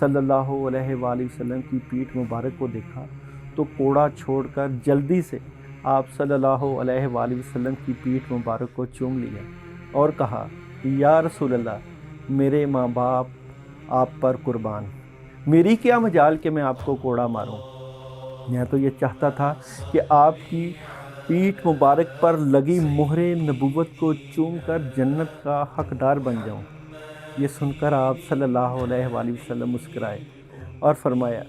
सल्लल्लाहु अलैहि वसल्लम की पीठ मुबारक को देखा तो कोड़ा छोड़कर जल्दी से आप सल्लल्लाहु अलैहि वसल्लम की पीठ मुबारक को चूम लिया और कहा, या रसूल अल्लाह, मेरे माँ बाप आप पर कुर्बान, मेरी क्या मजाल कि मैं आपको कोड़ा मारूं। मैं तो ये चाहता था कि आपकी पीठ मुबारक पर लगी मोहरे नबूवत को चूम कर जन्नत का हकदार बन जाऊं। ये सुनकर आप सल्लल्लाहु अलैहि वसल्लम मुस्कुराए और फरमाया,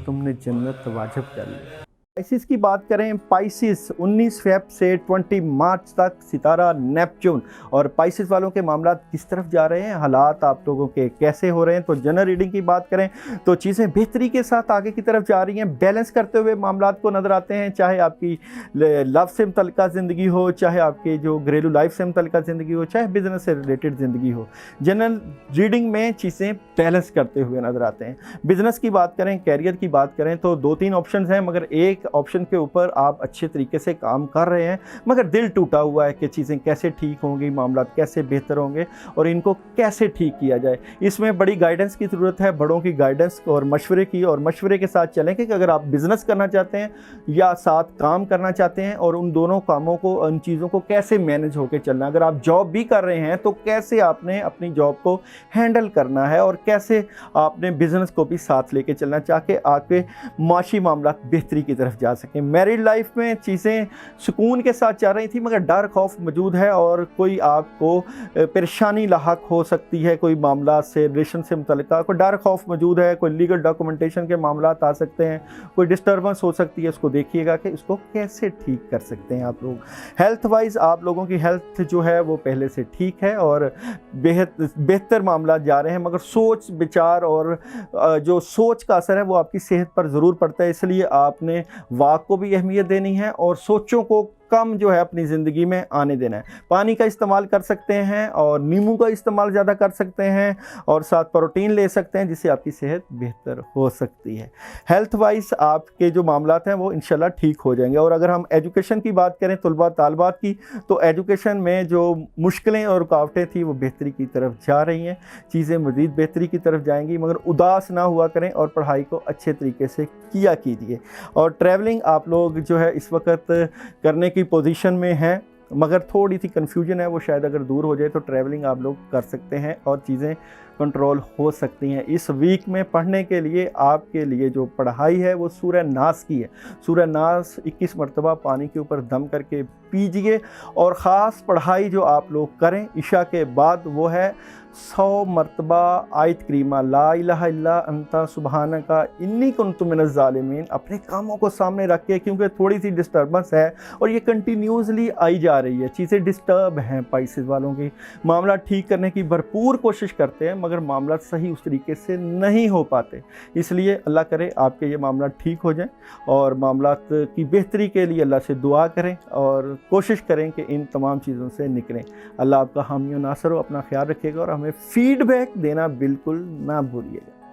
तुमने जन्नत वाजिब कर ली। पाइसिस की बात करें, पाइसिस 19 फ़रवरी से 20 मार्च तक सितारा नेपच्यून। और पाइसिस वालों के मामला किस तरफ जा रहे हैं, हालात आप लोगों के कैसे हो रहे हैं। तो जनरल रीडिंग की बात करें तो चीज़ें बेहतरी के साथ आगे की तरफ जा रही हैं, बैलेंस करते हुए मामला को नज़र आते हैं। चाहे आपकी लव से मुतल्लिक़ा ज़िंदगी हो, चाहे आपके जो घरेलू लाइफ से मुतल्लिक़ा ज़िंदगी हो, चाहे बिज़नेस से रिलेटेड ज़िंदगी हो, जनरल रीडिंग में चीज़ें बैलेंस करते हुए नज़र आते हैं। बिज़नेस की बात करें, कैरियर की बात करें तो 2-3 ऑप्शन हैं, मगर एक एक ऑप्शन के ऊपर आप अच्छे तरीके से काम कर रहे हैं, मगर दिल टूटा हुआ है कि चीज़ें कैसे ठीक होंगी, मामला कैसे बेहतर होंगे और इनको कैसे ठीक किया जाए। इसमें बड़ी गाइडेंस की ज़रूरत है, बड़ों की गाइडेंस और मशवरे की, और मशवरे के साथ चलें कि अगर आप बिज़नेस करना चाहते हैं या साथ काम करना चाहते हैं और उन दोनों कामों को, उन चीज़ों को कैसे मैनेज होकर चलना है। अगर आप जॉब भी कर रहे हैं तो कैसे आपने अपनी जॉब को हैंडल करना है और कैसे आपने बिज़नेस को भी साथ लेके चलना, चाहे आपके माशी मामला बेहतरी की तरफ जा सकें। मैरिड लाइफ में चीज़ें सुकून के साथ चल रही थी, मगर डर खौफ मौजूद है और कोई आपको परेशानी लाहक हो सकती है, कोई मामला से, रिलेशन से मुतल्लिका कोई डर खौफ मौजूद है, कोई लीगल डॉक्यूमेंटेशन के मामला आ सकते हैं, कोई डिस्टर्बेंस हो सकती है। उसको देखिएगा कि इसको कैसे ठीक कर सकते हैं आप लोग। हेल्थ वाइज आप लोगों की हेल्थ जो है वो पहले से ठीक है और बेहतर मामला जा रहे हैं, मगर सोच विचार और जो सोच का असर है वो आपकी सेहत पर ज़रूर पड़ता है। इसलिए आपने वाक को भी अहमियत देनी है और सोचों को कम जो है अपनी ज़िंदगी में आने देना है। पानी का इस्तेमाल कर सकते हैं और नींबू का इस्तेमाल ज़्यादा कर सकते हैं और साथ प्रोटीन ले सकते हैं, जिससे आपकी सेहत बेहतर हो सकती है। हेल्थ वाइज आपके जो मामलात हैं वो इंशाल्लाह ठीक हो जाएंगे। और अगर हम एजुकेशन की बात करें, तलबा तालबात की, तो एजुकेशन में जो मुश्किलें और रुकावटें थी वो बेहतरी की तरफ जा रही हैं, चीज़ें मज़ीद बेहतरी की तरफ जाएंगी, मगर उदास ना हुआ करें और पढ़ाई को अच्छे तरीके से किया कीजिए। और ट्रैवलिंग आप लोग जो है इस वक्त करने की पोजीशन में है, मगर थोड़ी सी कन्फ्यूजन है, वो शायद अगर दूर हो जाए तो ट्रैवलिंग आप लोग कर सकते हैं और चीज़ें कंट्रोल हो सकती हैं। इस वीक में पढ़ने के लिए आपके लिए जो पढ़ाई है वो सूरह नास की है। सूरह नास 21 मरतबा पानी के ऊपर दम करके पीजिए। और ख़ास पढ़ाई जो आप लोग करें इशा के बाद वो है 100 मरतबा आयत करीमा ला इलाहा इल्ला अंता सुबहानका इन्नी कुन्तु मिनज़ ज़ालिमीन अपने कामों को सामने रख के, क्योंकि थोड़ी सी डिस्टर्बेंस है और ये कंटिन्यूसली आई जा रही है, चीज़ें डिस्टर्ब हैं। पाइसेस वालों की मामला ठीक करने की भरपूर कोशिश करते हैं, मगर मामला सही उस तरीके से नहीं हो पाते। इसलिए अल्लाह करे आपके ये मामला ठीक हो जाएं और मामला की बेहतरी के लिए अल्लाह से दुआ करें और कोशिश करें कि इन तमाम चीज़ों से निकलें। अल्लाह आपका हामी और नासर हो। अपना ख्याल रखिएगा और हमें फीडबैक देना बिल्कुल ना भूलिएगा।